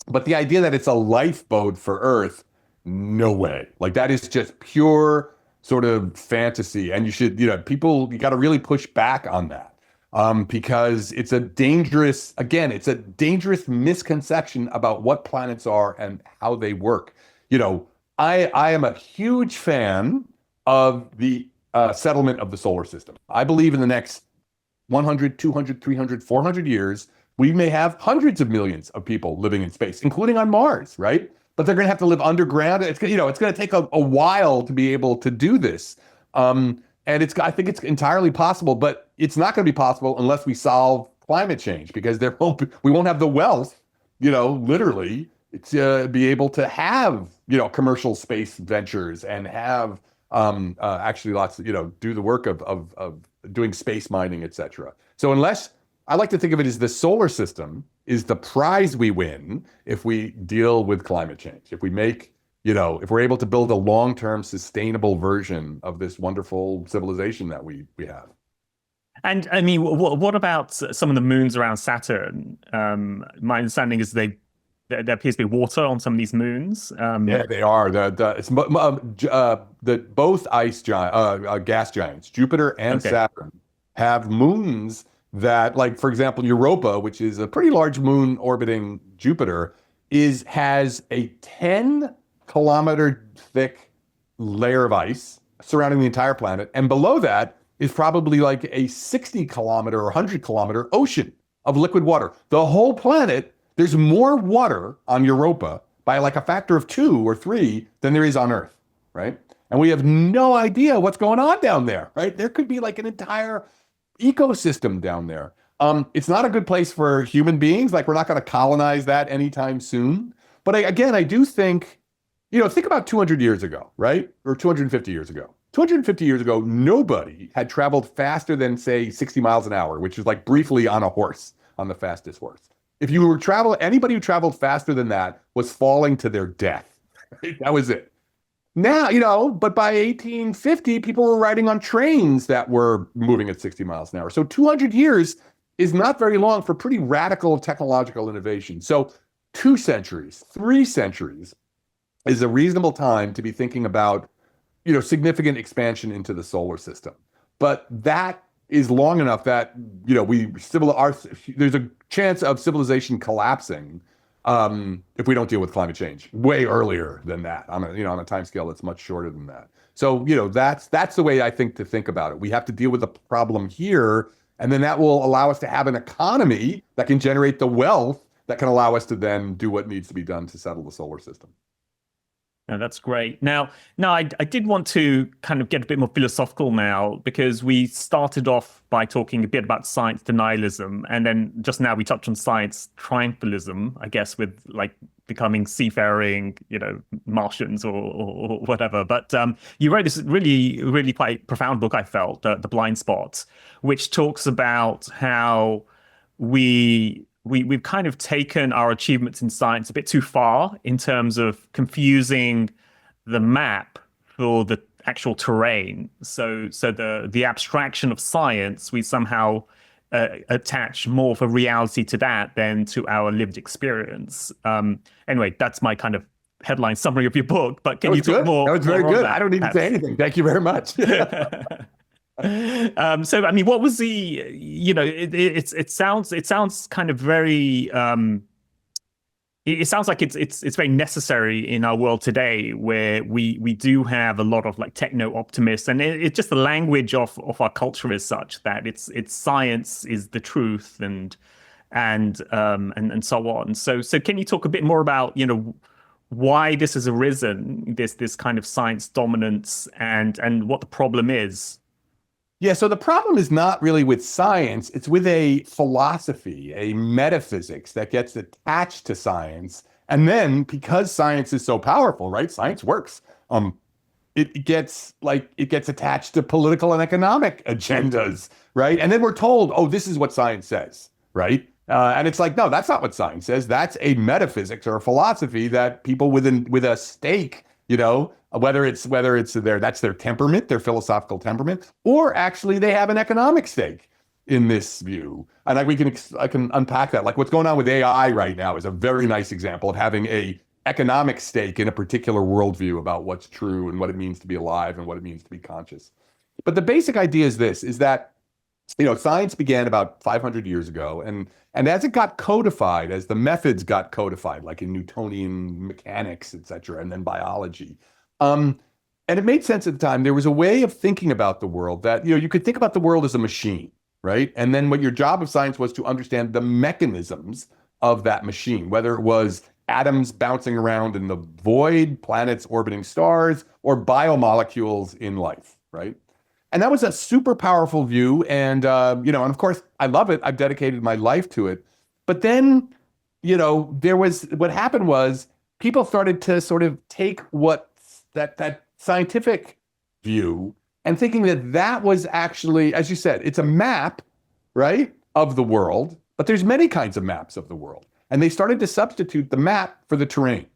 But the idea that it's a lifeboat for Earth, no way. Like, that is just pure sort of fantasy. And you should, you got to really push back on that. Because it's a dangerous misconception about what planets are and how they work. I am a huge fan of the settlement of the solar system. I believe in the next 100, 200, 300, 400 years, we may have hundreds of millions of people living in space, including on Mars, right? But they're going to have to live underground. It's going to take a while to be able to do this. And I think it's entirely possible, but it's not going to be possible unless we solve climate change, because we won't have the wealth, literally, to be able to have, commercial space ventures and have actually lots of, do the work of doing space mining, etc. So I like to think of it as the solar system is the prize we win if we deal with climate change. If we make, if we're able to build a long-term sustainable version of this wonderful civilization that we have. And I mean, what about some of the moons around Saturn? My understanding is there appears to be water on some of these moons. Yeah, they are. Both gas giants, Jupiter and Saturn, have moons that, like, for example, Europa, which is a pretty large moon orbiting Jupiter, has a 10-kilometer thick layer of ice surrounding the entire planet, and below that is probably like a 60-kilometer or 100-kilometer ocean of liquid water. The whole planet, there's more water on Europa by like a factor of 2 or 3 than there is on Earth, right? And we have no idea what's going on down there, right? There could be like an entire ecosystem down there. It's not a good place for human beings. Like, we're not going to colonize that anytime soon. But I do think, think about 200 years ago, right? Or 250 years ago. 250 years ago, nobody had traveled faster than, say, 60 miles an hour, which is like briefly on a horse, on the fastest horse. If you were anybody who traveled faster than that was falling to their death. Right? That was it. Now, but by 1850, people were riding on trains that were moving at 60 miles an hour. So 200 years is not very long for pretty radical technological innovation. So 2 centuries, 3 centuries is a reasonable time to be thinking about, significant expansion into the solar system. But that is long enough that, there's a chance of civilization collapsing if we don't deal with climate change way earlier than that, on a time scale that's much shorter than that. So, that's the way I think to think about it. We have to deal with the problem here, and then that will allow us to have an economy that can generate the wealth that can allow us to then do what needs to be done to settle the solar system. No, that's great. Now, I did want to kind of get a bit more philosophical now, because we started off by talking a bit about science denialism, and then just now we touched on science triumphalism, I guess, with like becoming seafaring, Martians or whatever. But you wrote this really, really quite profound book, I felt, The Blind Spot, which talks about how we've kind of taken our achievements in science a bit too far in terms of confusing the map for the actual terrain. So the abstraction of science, we somehow attach more of a reality to that than to our lived experience. Anyway, that's my kind of headline summary of your book. But can you talk more? That was very good. I don't need to say anything. Thank you very much. So I mean, what was the, it sounds kind of very it sounds like it's very necessary in our world today, where we do have a lot of like techno optimists, and it's just the language of our culture is such that it's science is the truth and so on. So can you talk a bit more about why this has arisen, this kind of science dominance, and what the problem is? Yeah, so the problem is not really with science, it's with a philosophy, a metaphysics that gets attached to science. And then, because science is so powerful, right? Science works. It gets attached to political and economic agendas, right? And then we're told, oh, this is what science says, right? And it's like, no, that's not what science says. That's a metaphysics or a philosophy that people with a stake, whether it's that's their temperament, their philosophical temperament, or actually they have an economic stake in this view. And I can unpack that. Like what's going on with AI right now is a very nice example of having a economic stake in a particular worldview about what's true and what it means to be alive and what it means to be conscious. But the basic idea is this, is that, science began about 500 years ago. And as it got codified, as the methods got codified, like in Newtonian mechanics, et cetera, and then biology, and it made sense at the time, there was a way of thinking about the world that, you could think about the world as a machine, right? And then what your job of science was to understand the mechanisms of that machine, whether it was atoms bouncing around in the void, planets orbiting stars, or biomolecules in life, right? And that was a super powerful view. And, and of course, I love it. I've dedicated my life to it. But then, what happened was people started to sort of take that scientific view and thinking that was actually, as you said, it's a map, right, of the world. But there's many kinds of maps of the world. And they started to substitute the map for the terrain.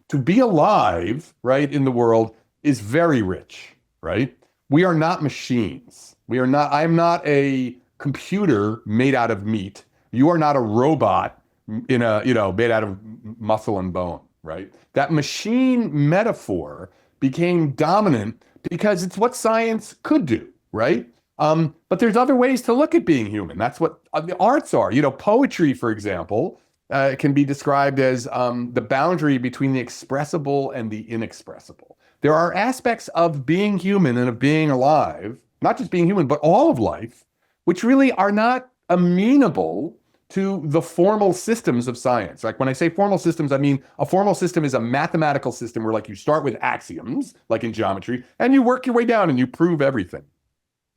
To be alive, right, in the world is very rich, right? We are not machines. I'm not a computer made out of meat. You are not a robot made out of muscle and bone, right? That machine metaphor became dominant because it's what science could do, right? But there's other ways to look at being human. That's what the arts are. Poetry, for example, can be described as the boundary between the expressible and the inexpressible. There are aspects of being human and of being alive, not just being human, but all of life, which really are not amenable to the formal systems of science. Like when I say formal systems, I mean a formal system is a mathematical system where like you start with axioms, like in geometry, and you work your way down and you prove everything.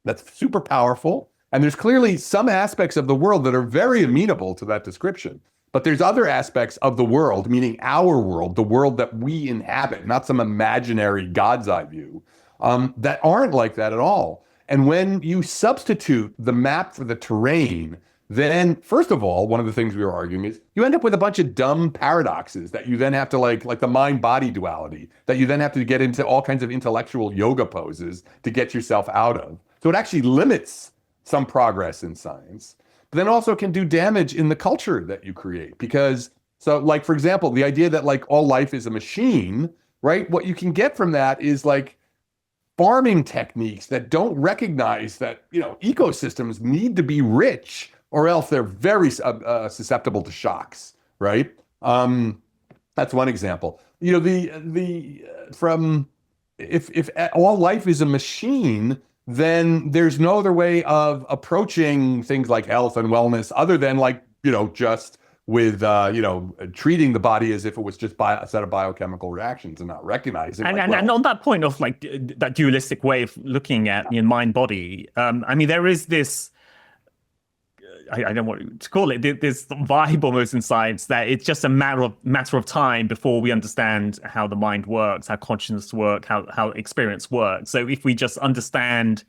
That's super powerful. And there's clearly some aspects of the world that are very amenable to that description. But there's other aspects of the world, meaning our world, the world that we inhabit, not some imaginary God's eye view, that aren't like that at all. And when you substitute the map for the terrain, then first of all, one of the things we were arguing is you end up with a bunch of dumb paradoxes that you then have to like the mind-body duality, that you then have to get into all kinds of intellectual yoga poses to get yourself out of. So it actually limits some progress in science. But then also can do damage in the culture that you create. Because, like, for example, the idea that like all life is a machine, right? What you can get from that is like farming techniques that don't recognize that, ecosystems need to be rich or else they're very susceptible to shocks, right? That's one example. If all life is a machine, then there's no other way of approaching things like health and wellness other than just with, treating the body as if it was just a set of biochemical reactions and not recognizing. And on that point of like that dualistic way of looking at mind body, there is this, I don't know what to call it, this vibe almost in science that it's just a matter of time before we understand how the mind works, how consciousness works, how experience works. So if we just understand,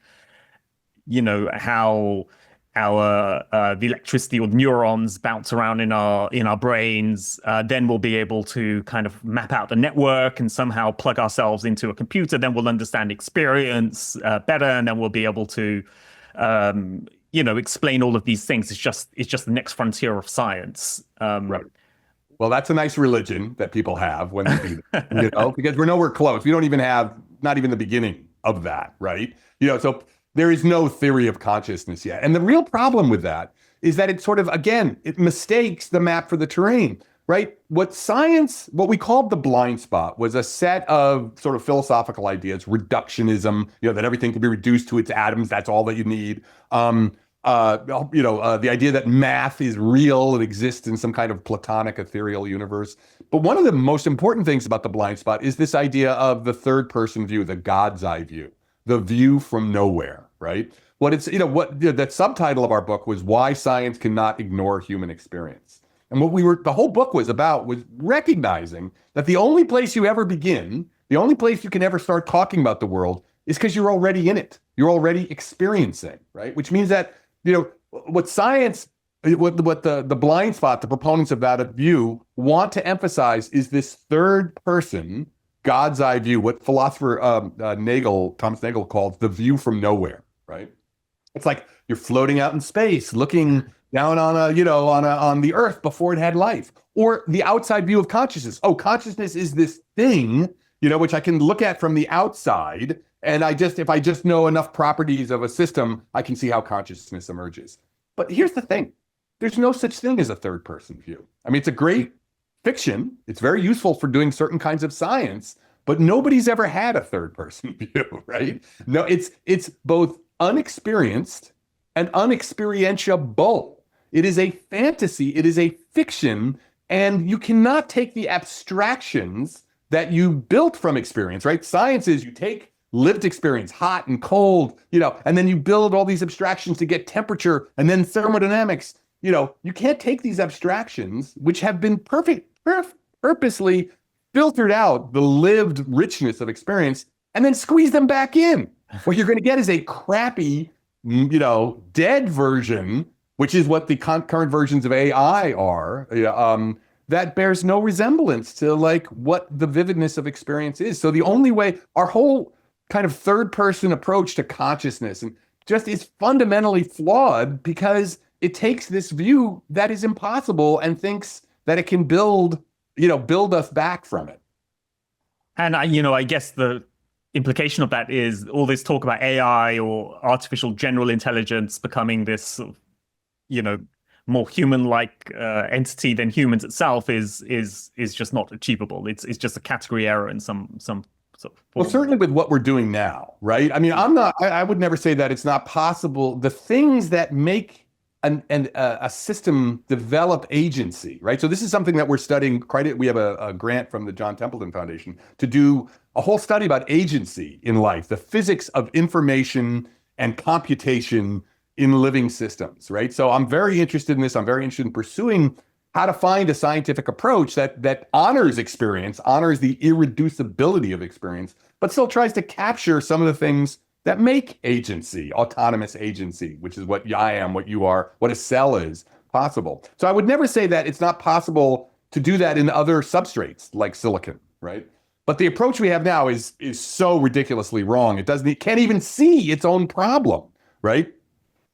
how our the electricity or neurons bounce around in our brains, then we'll be able to kind of map out the network and somehow plug ourselves into a computer. Then we'll understand experience better, and then we'll be able to explain all of these things. It's just the next frontier of science. Right. Well, that's a nice religion that people have when they do that, because we're nowhere close. We don't even have, not even the beginning of that, right? So there is no theory of consciousness yet. And the real problem with that is that it sort of, again, it mistakes the map for the terrain, right? What we called the blind spot was a set of sort of philosophical ideas, reductionism, that everything can be reduced to its atoms. That's all that you need. The idea that math is real, it exists in some kind of Platonic ethereal universe. But one of the most important things about the blind spot is this idea of the third person view, the God's eye view, the view from nowhere, right? That subtitle of our book was Why Science Cannot Ignore Human Experience. And the whole book was about was recognizing that the only place you ever begin, the only place you can ever start talking about the world is because you're already in it. You're already experiencing, right? Which means that, what the blind spot, the proponents of that view want to emphasize is this third person God's eye view, what philosopher Thomas Nagel calls the view from nowhere, right? It's like you're floating out in space, looking down on on the earth before it had life, or the outside view of consciousness. Oh, consciousness is this thing, which I can look at from the outside. And if I just know enough properties of a system, I can see how consciousness emerges. But here's the thing. There's no such thing as a third person view. I mean, it's a great fiction. It's very useful for doing certain kinds of science, but nobody's ever had a third person view, right? No, it's both unexperienced and unexperientiable. It is a fantasy, it is a fiction, and you cannot take the abstractions that you built from experience, right? Science is you take lived experience, hot and cold, and then you build all these abstractions to get temperature and then thermodynamics. You can't take these abstractions, which have been purposely filtered out the lived richness of experience, and then squeeze them back in. What you're going to get is a crappy, dead version, which is what the current versions of AI are, that bears no resemblance to like what the vividness of experience is. So the only way, our whole kind of third person approach to consciousness and just is fundamentally flawed because it takes this view that is impossible and thinks that it can build us back from it. And I guess the implication of that is all this talk about AI or artificial general intelligence becoming this sort of, more human-like entity than humans itself is just not achievable. It's just a category error in some sort of form. Well, certainly with what we're doing now, right? I mean, I would never say that it's not possible. The things that make a system develop agency, right? So this is something that we're studying. We have a grant from the John Templeton Foundation to do a whole study about agency in life, the physics of information and computation in living systems, right? So I'm very interested in this. I'm very interested in pursuing how to find a scientific approach that honors experience, honors the irreducibility of experience, but still tries to capture some of the things that make agency, autonomous agency, which is what I am, what you are, what a cell is, possible. So I would never say that it's not possible to do that in other substrates like silicon, right? But the approach we have now is so ridiculously wrong. It can't even see its own problem, right?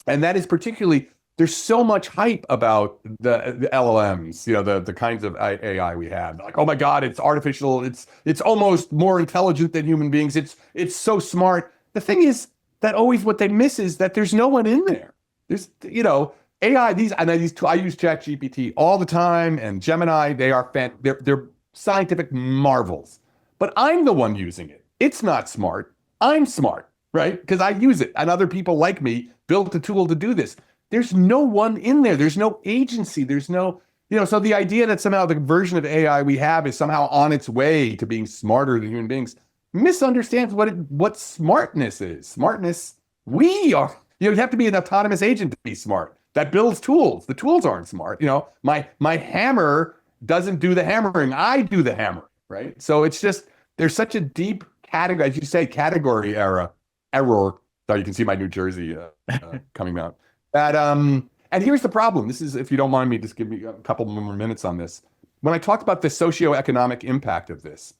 And that is particularly, there's so much hype about the LLMs, the kinds of AI we have. Like, oh my God, it's artificial. It's almost more intelligent than human beings. It's so smart. The thing is that always what they miss is that there's no one in there. There's, AI, I use ChatGPT all the time and Gemini, they're scientific marvels. But I'm the one using it. It's not smart. I'm smart, right? Because I use it and other people like me built a tool to do this. There's no one in there. There's no agency. There's no, so the idea that somehow the version of AI we have is somehow on its way to being smarter than human beings misunderstands what smartness is. Smartness, we are, you have to be an autonomous agent to be smart. That builds tools. The tools aren't smart. My hammer doesn't do the hammering. I do the hammering, right? So it's just, there's such a deep category, as you say, category error. So you can see my New Jersey coming out. And here's the problem. This is, if you don't mind me, just give me a couple more minutes on this. When I talked about the socioeconomic impact of this,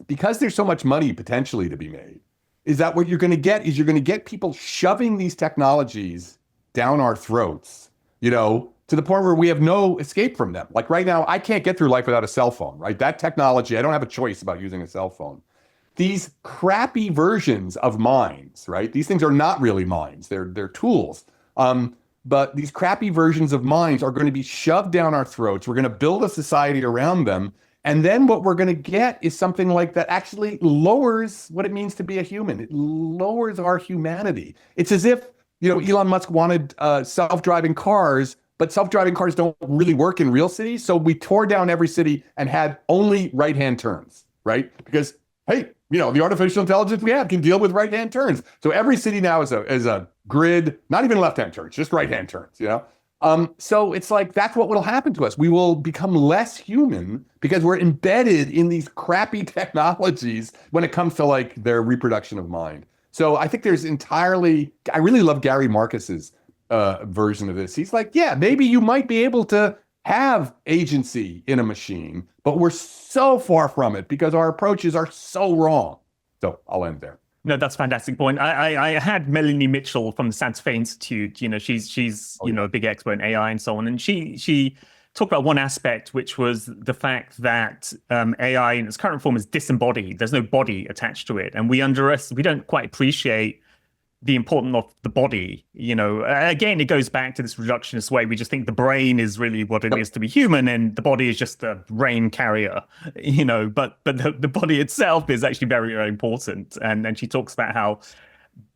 because there's so much money potentially to be made, is that what you're going to get is you're going to get people shoving these technologies down our throats, to the point where we have no escape from them. Like right now, I can't get through life without a cell phone, right? That technology, I don't have a choice about using a cell phone. These crappy versions of minds, right? These things are not really minds. They're tools. But these crappy versions of minds are going to be shoved down our throats. We're going to build a society around them. And then what we're going to get is something like that actually lowers what it means to be a human. It lowers our humanity. It's as if, Elon Musk wanted self-driving cars, but self-driving cars don't really work in real cities. So we tore down every city and had only right-hand turns, right? Because, hey, the artificial intelligence we have can deal with right-hand turns. So every city now is a grid, not even left-hand turns, just right-hand turns, So it's like, that's what will happen to us. We will become less human because we're embedded in these crappy technologies when it comes to like their reproduction of mind. So I think I really love Gary Marcus's version of this. He's like, yeah, maybe you might be able to have agency in a machine, but we're so far from it because our approaches are so wrong. So I'll end there. No, that's a fantastic point. I had Melanie Mitchell from the Santa Fe Institute. She's a big expert in AI and so on, and she talked about one aspect, which was the fact that AI in its current form is disembodied. There's no body attached to it, and we don't quite appreciate the importance of the body. Again, it goes back to this reductionist way. We just think the brain is really what it is to be human, and the body is just a brain carrier. But the body itself is actually very, very important. And she talks about how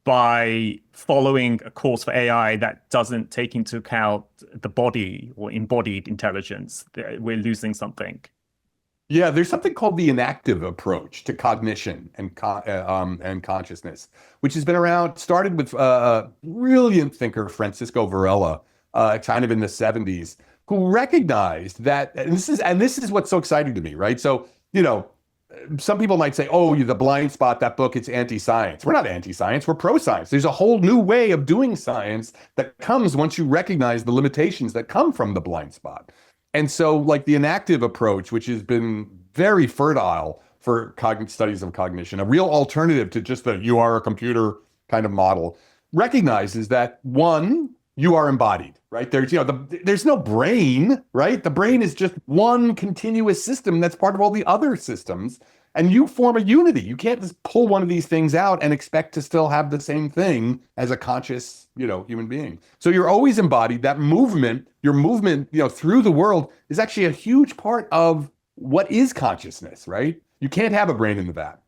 by following a course for AI that doesn't take into account the body or embodied intelligence, we're losing something. Yeah, there's something called the inactive approach to cognition and consciousness, which has been around, started with a brilliant thinker, Francisco Varela, kind of in the 70s, who recognized that, and this is what's so exciting to me, right? So, some people might say, oh, The Blind Spot, that book, it's anti-science. We're not anti-science, we're pro-science. There's a whole new way of doing science that comes once you recognize the limitations that come from the blind spot. And so, like, the inactive approach, which has been very fertile for studies of cognition, a real alternative to just the you are a computer kind of model, recognizes that, one, you are embodied, right? There's no brain, right? The brain is just one continuous system that's part of all the other systems, and you form a unity. You can't just pull one of these things out and expect to still have the same thing as a conscious, human being. So you're always embodied. That movement, your movement, through the world is actually a huge part of what is consciousness, right? You can't have a brain in the vat.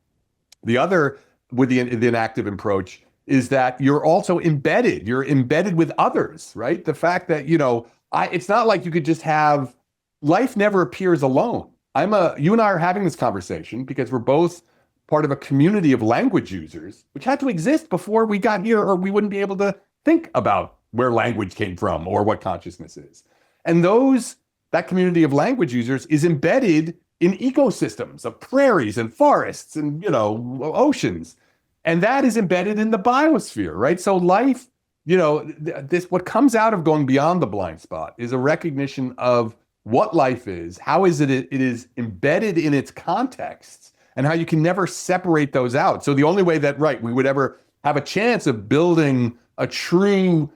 The other, with the inactive approach, is that you're also embedded. You're embedded with others, right? The fact that, it's not like you could just have, life never appears alone. You and I are having this conversation because we're both part of a community of language users, which had to exist before we got here, or we wouldn't be able to think about where language came from or what consciousness is. And that community of language users is embedded in ecosystems of prairies and forests and, oceans. And that is embedded in the biosphere, right? So life, what comes out of going beyond the blind spot is a recognition of what life is, how is it is embedded in its contexts, and how you can never separate those out. So the only way that, we would ever have a chance of building a true,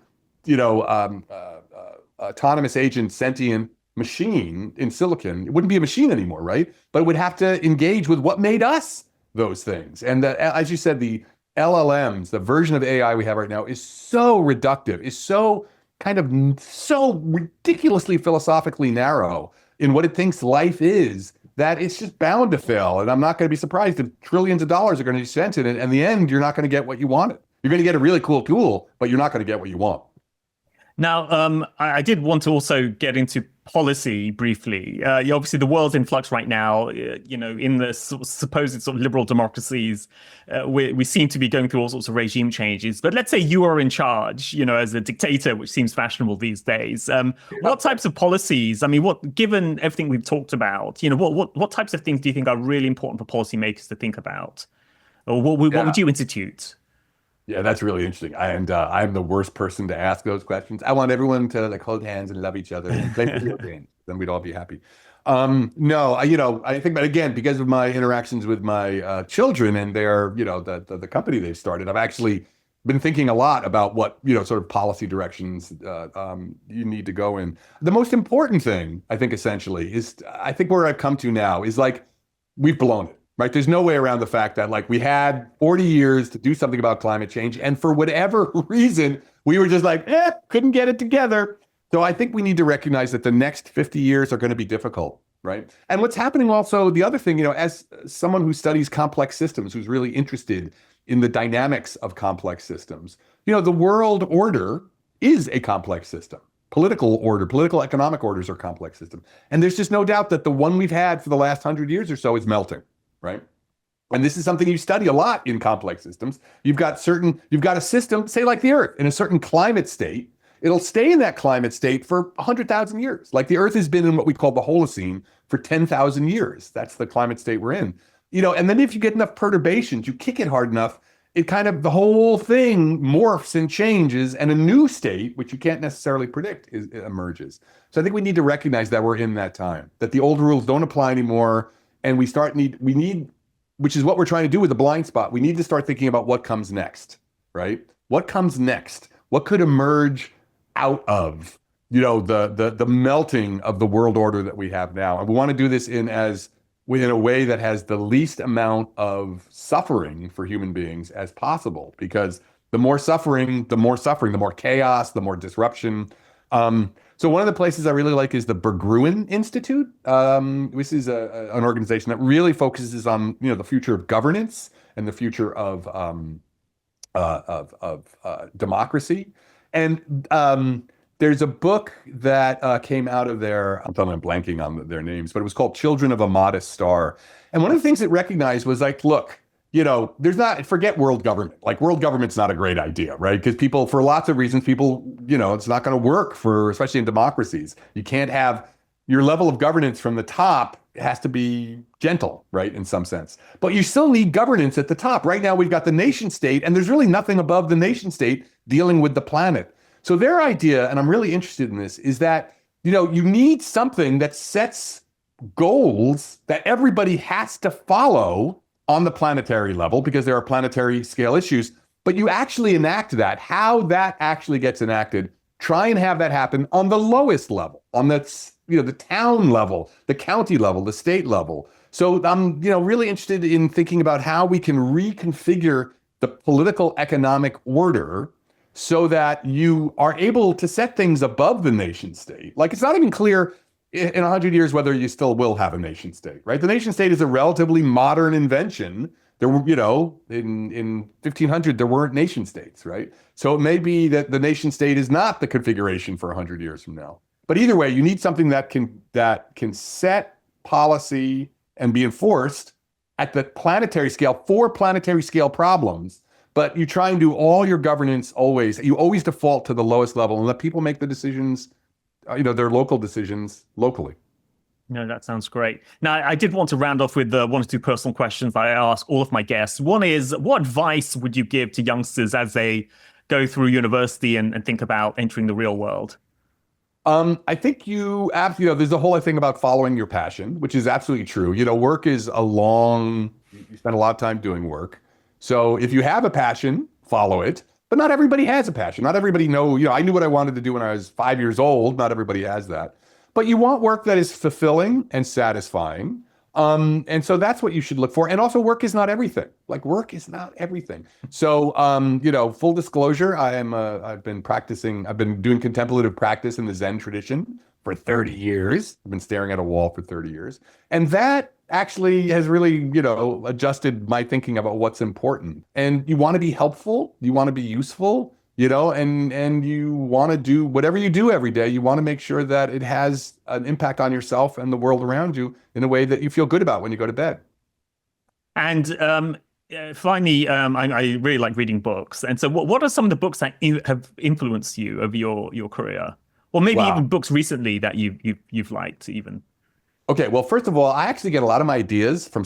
autonomous agent, sentient machine in silicon, it wouldn't be a machine anymore, right? But it would have to engage with what made us those things. And as you said, the LLMs, the version of AI we have right now, is so reductive, is so ridiculously philosophically narrow in what it thinks life is, that it's just bound to fail. And I'm not going to be surprised if trillions of dollars are going to be spent in it. And in the end, you're not going to get what you wanted. You're going to get a really cool tool, but you're not going to get what you want. Now, I did want to also get into policy briefly. Obviously, the world's in flux right now. In the supposed sort of liberal democracies, we seem to be going through all sorts of regime changes. But let's say you are in charge, as a dictator, which seems fashionable these days. What types of policies? Given everything we've talked about, what types of things do you think are really important for policymakers to think about, or what would you institute? Yeah, that's really interesting. And I'm the worst person to ask those questions. I want everyone to hold hands and love each other and play video games. Then we'd all be happy. No, I think, but again, because of my interactions with my children and their, the company they've started, I've actually been thinking a lot about what, sort of policy directions you need to go in. The most important thing, I think, essentially, is I think where I've come to now is we've blown it. Right? There's no way around the fact that we had 40 years to do something about climate change. And for whatever reason, we were just couldn't get it together. So I think we need to recognize that the next 50 years are going to be difficult. Right? And what's happening also, the other thing, as someone who studies complex systems, who's really interested in the dynamics of complex systems, the world order is a complex system. Political economic orders are complex systems. And there's just no doubt that the one we've had for the last 100 years or so is melting. Right? And this is something you study a lot in complex systems. You've got a system, say like the Earth, in a certain climate state. It'll stay in that climate state for 100,000 years. Like the Earth has been in what we call the Holocene for 10,000 years. That's the climate state we're in. And then if you get enough perturbations, you kick it hard enough, it kind of, the whole thing morphs and changes, and a new state, which you can't necessarily predict, emerges. So I think we need to recognize that we're in that time, that the old rules don't apply anymore, and we need, which is what we're trying to do with the blind spot. We need to start thinking about what comes next, right? What comes next? What could emerge out of, the melting of the world order that we have now? And we want to do this in a way that has the least amount of suffering for human beings as possible, because the more suffering, the more chaos, the more disruption. So one of the places I really like is the Berggruen Institute. This is an organization that really focuses on the future of governance and the future of democracy. And there's a book that came out of there. I'm blanking on their names, but it was called Children of a Modest Star. And one of the things it recognized was like, look, forget world government. Like, world government's not a great idea, right? Because people, for lots of reasons, it's not going to work especially in democracies. You can't have your level of governance from the top. It has to be gentle, right? In some sense. But you still need governance at the top. Right now, we've got the nation state, and there's really nothing above the nation state dealing with the planet. So their idea, and I'm really interested in this, is that, you need something that sets goals that everybody has to follow on the planetary level, because there are planetary scale issues, but you actually enact that. How that actually gets enacted, try and have that happen on the lowest level, on the town level, the county level, the state level. So I'm, really interested in thinking about how we can reconfigure the political economic order so that you are able to set things above the nation state. Like, it's not even clear in 100 years whether you still will have a nation state, right? The nation state is a relatively modern invention. There were, in 1500, there weren't nation states, right? So it may be that the nation state is not the configuration for 100 years from now. But either way, you need something that can set policy and be enforced at the planetary scale for planetary scale problems. But you try and do all your governance you always default to the lowest level and let people make the decisions, their local decisions locally. No, that sounds great. Now, I did want to round off with one or two personal questions I ask all of my guests. One is, what advice would you give to youngsters as they go through university and think about entering the real world? I think there's the whole thing about following your passion, which is absolutely true. Work is you spend a lot of time doing work. So if you have a passion, follow it. But not everybody has a passion. Not everybody I knew what I wanted to do when I was 5 years old. Not everybody has that. But you want work that is fulfilling and satisfying. And so that's what you should look for. And also, work is not everything. Like, work is not everything. So, full disclosure, I've been doing contemplative practice in the Zen tradition for 30 years. I've been staring at a wall for 30 years. And that actually has really, adjusted my thinking about what's important. And you want to be helpful, you want to be useful, and you want to do whatever you do every day. You want to make sure that it has an impact on yourself and the world around you in a way that you feel good about when you go to bed. And finally, I really like reading books. And so what are some of the books that have influenced you over your career? Or maybe even books recently that you've liked even? Okay, well, first of all, I actually get a lot of my ideas from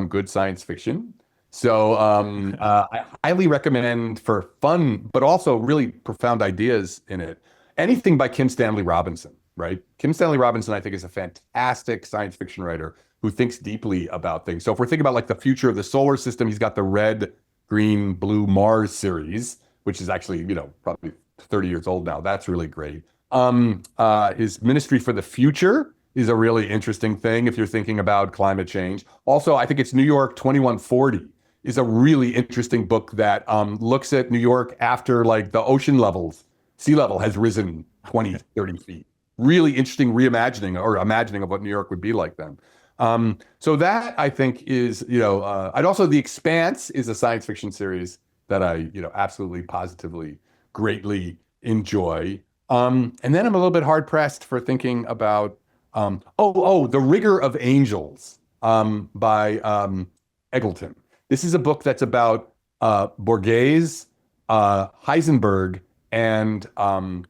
good science fiction. So I highly recommend, for fun, but also really profound ideas in it, anything by Kim Stanley Robinson, right? Kim Stanley Robinson, I think, is a fantastic science fiction writer who thinks deeply about things. So if we're thinking about like the future of the solar system, he's got the Red, Green, Blue Mars series, which is actually, probably 30 years old now. That's really great. His Ministry for the Future is a really interesting thing if you're thinking about climate change. Also, I think it's New York 2140 is a really interesting book that looks at New York after like the sea level has risen 20, 30 feet. Really interesting reimagining or imagining of what New York would be like then. So that, I think, is, I'd also, The Expanse is a science fiction series that I, absolutely, positively, greatly enjoy. And then I'm a little bit hard pressed for thinking about The Rigor of Angels by Eggleton. This is a book that's about Borges, Heisenberg, and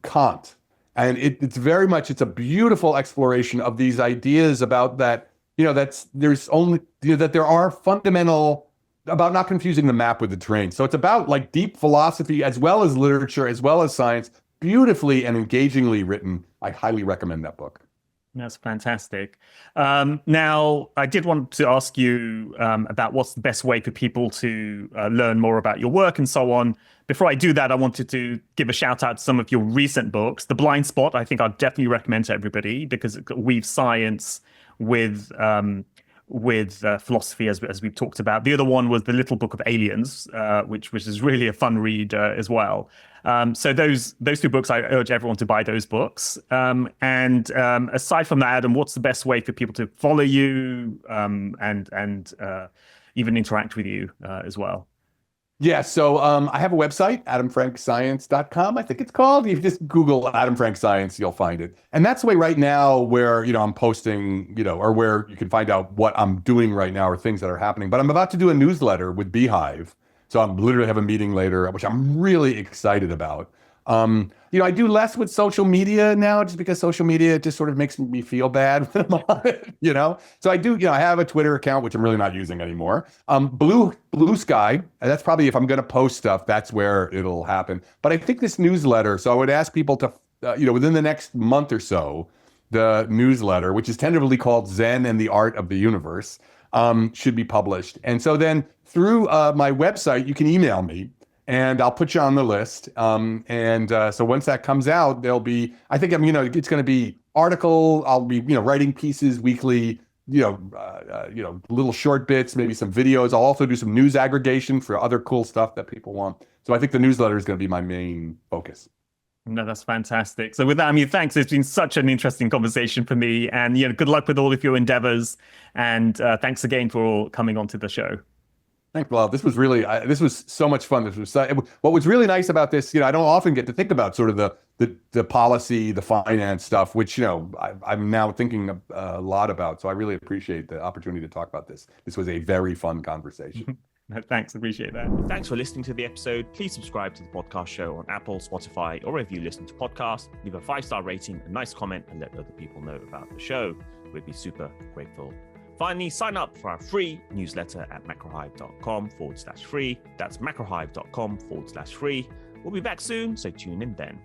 Kant. And it's very much, it's a beautiful exploration of these ideas about that, that there are fundamental about not confusing the map with the terrain. So it's about like deep philosophy as well as literature, as well as science, beautifully and engagingly written. I highly recommend that book. That's fantastic. Now, I did want to ask you about what's the best way for people to learn more about your work and so on. Before I do that, I wanted to give a shout out to some of your recent books. The Blind Spot, I think I'd definitely recommend to everybody because it weaves science with philosophy, as we've talked about. The other one was The Little Book of Aliens, which is really a fun read as well. So those two books, I urge everyone to buy those books. And aside from that, Adam, what's the best way for people to follow you and even interact with you as well? Yeah, so I have a website, adamfrankscience.com, I think it's called. If you just Google Adam Frank Science, you'll find it. And that's the way right now where, I'm posting, or where you can find out what I'm doing right now or things that are happening. But I'm about to do a newsletter with Beehive. So I'm literally have a meeting later, which I'm really excited about. I do less with social media now just because social media just sort of makes me feel bad when I'm on it, So I do, I have a Twitter account, which I'm really not using anymore. Blue Sky, that's probably if I'm going to post stuff, that's where it'll happen. But I think this newsletter, so I would ask people to, within the next month or so, the newsletter, which is tentatively called Zen and the Art of the Universe, should be published. And so then through my website, you can email me. And I'll put you on the list. So once that comes out, there'll be, I think it's going to be article. I'll be, writing pieces weekly, little short bits, maybe some videos. I'll also do some news aggregation for other cool stuff that people want. So I think the newsletter is going to be my main focus. No, that's fantastic. So with that, thanks. It's been such an interesting conversation for me, and good luck with all of your endeavors. And thanks again for coming onto the show. Thanks, Bob. This was really, this was so much fun. What was really nice about this, I don't often get to think about sort of the policy, the finance stuff, which, I'm now thinking a lot about. So I really appreciate the opportunity to talk about this. This was a very fun conversation. Thanks. Appreciate that. Thanks for listening to the episode. Please subscribe to the podcast show on Apple, Spotify, or wherever you listen to podcasts. Leave a 5-star rating, a nice comment, and let other people know about the show. We'd be super grateful. Finally, sign up for our free newsletter at macrohive.com/free. That's macrohive.com/free. We'll be back soon, so tune in then.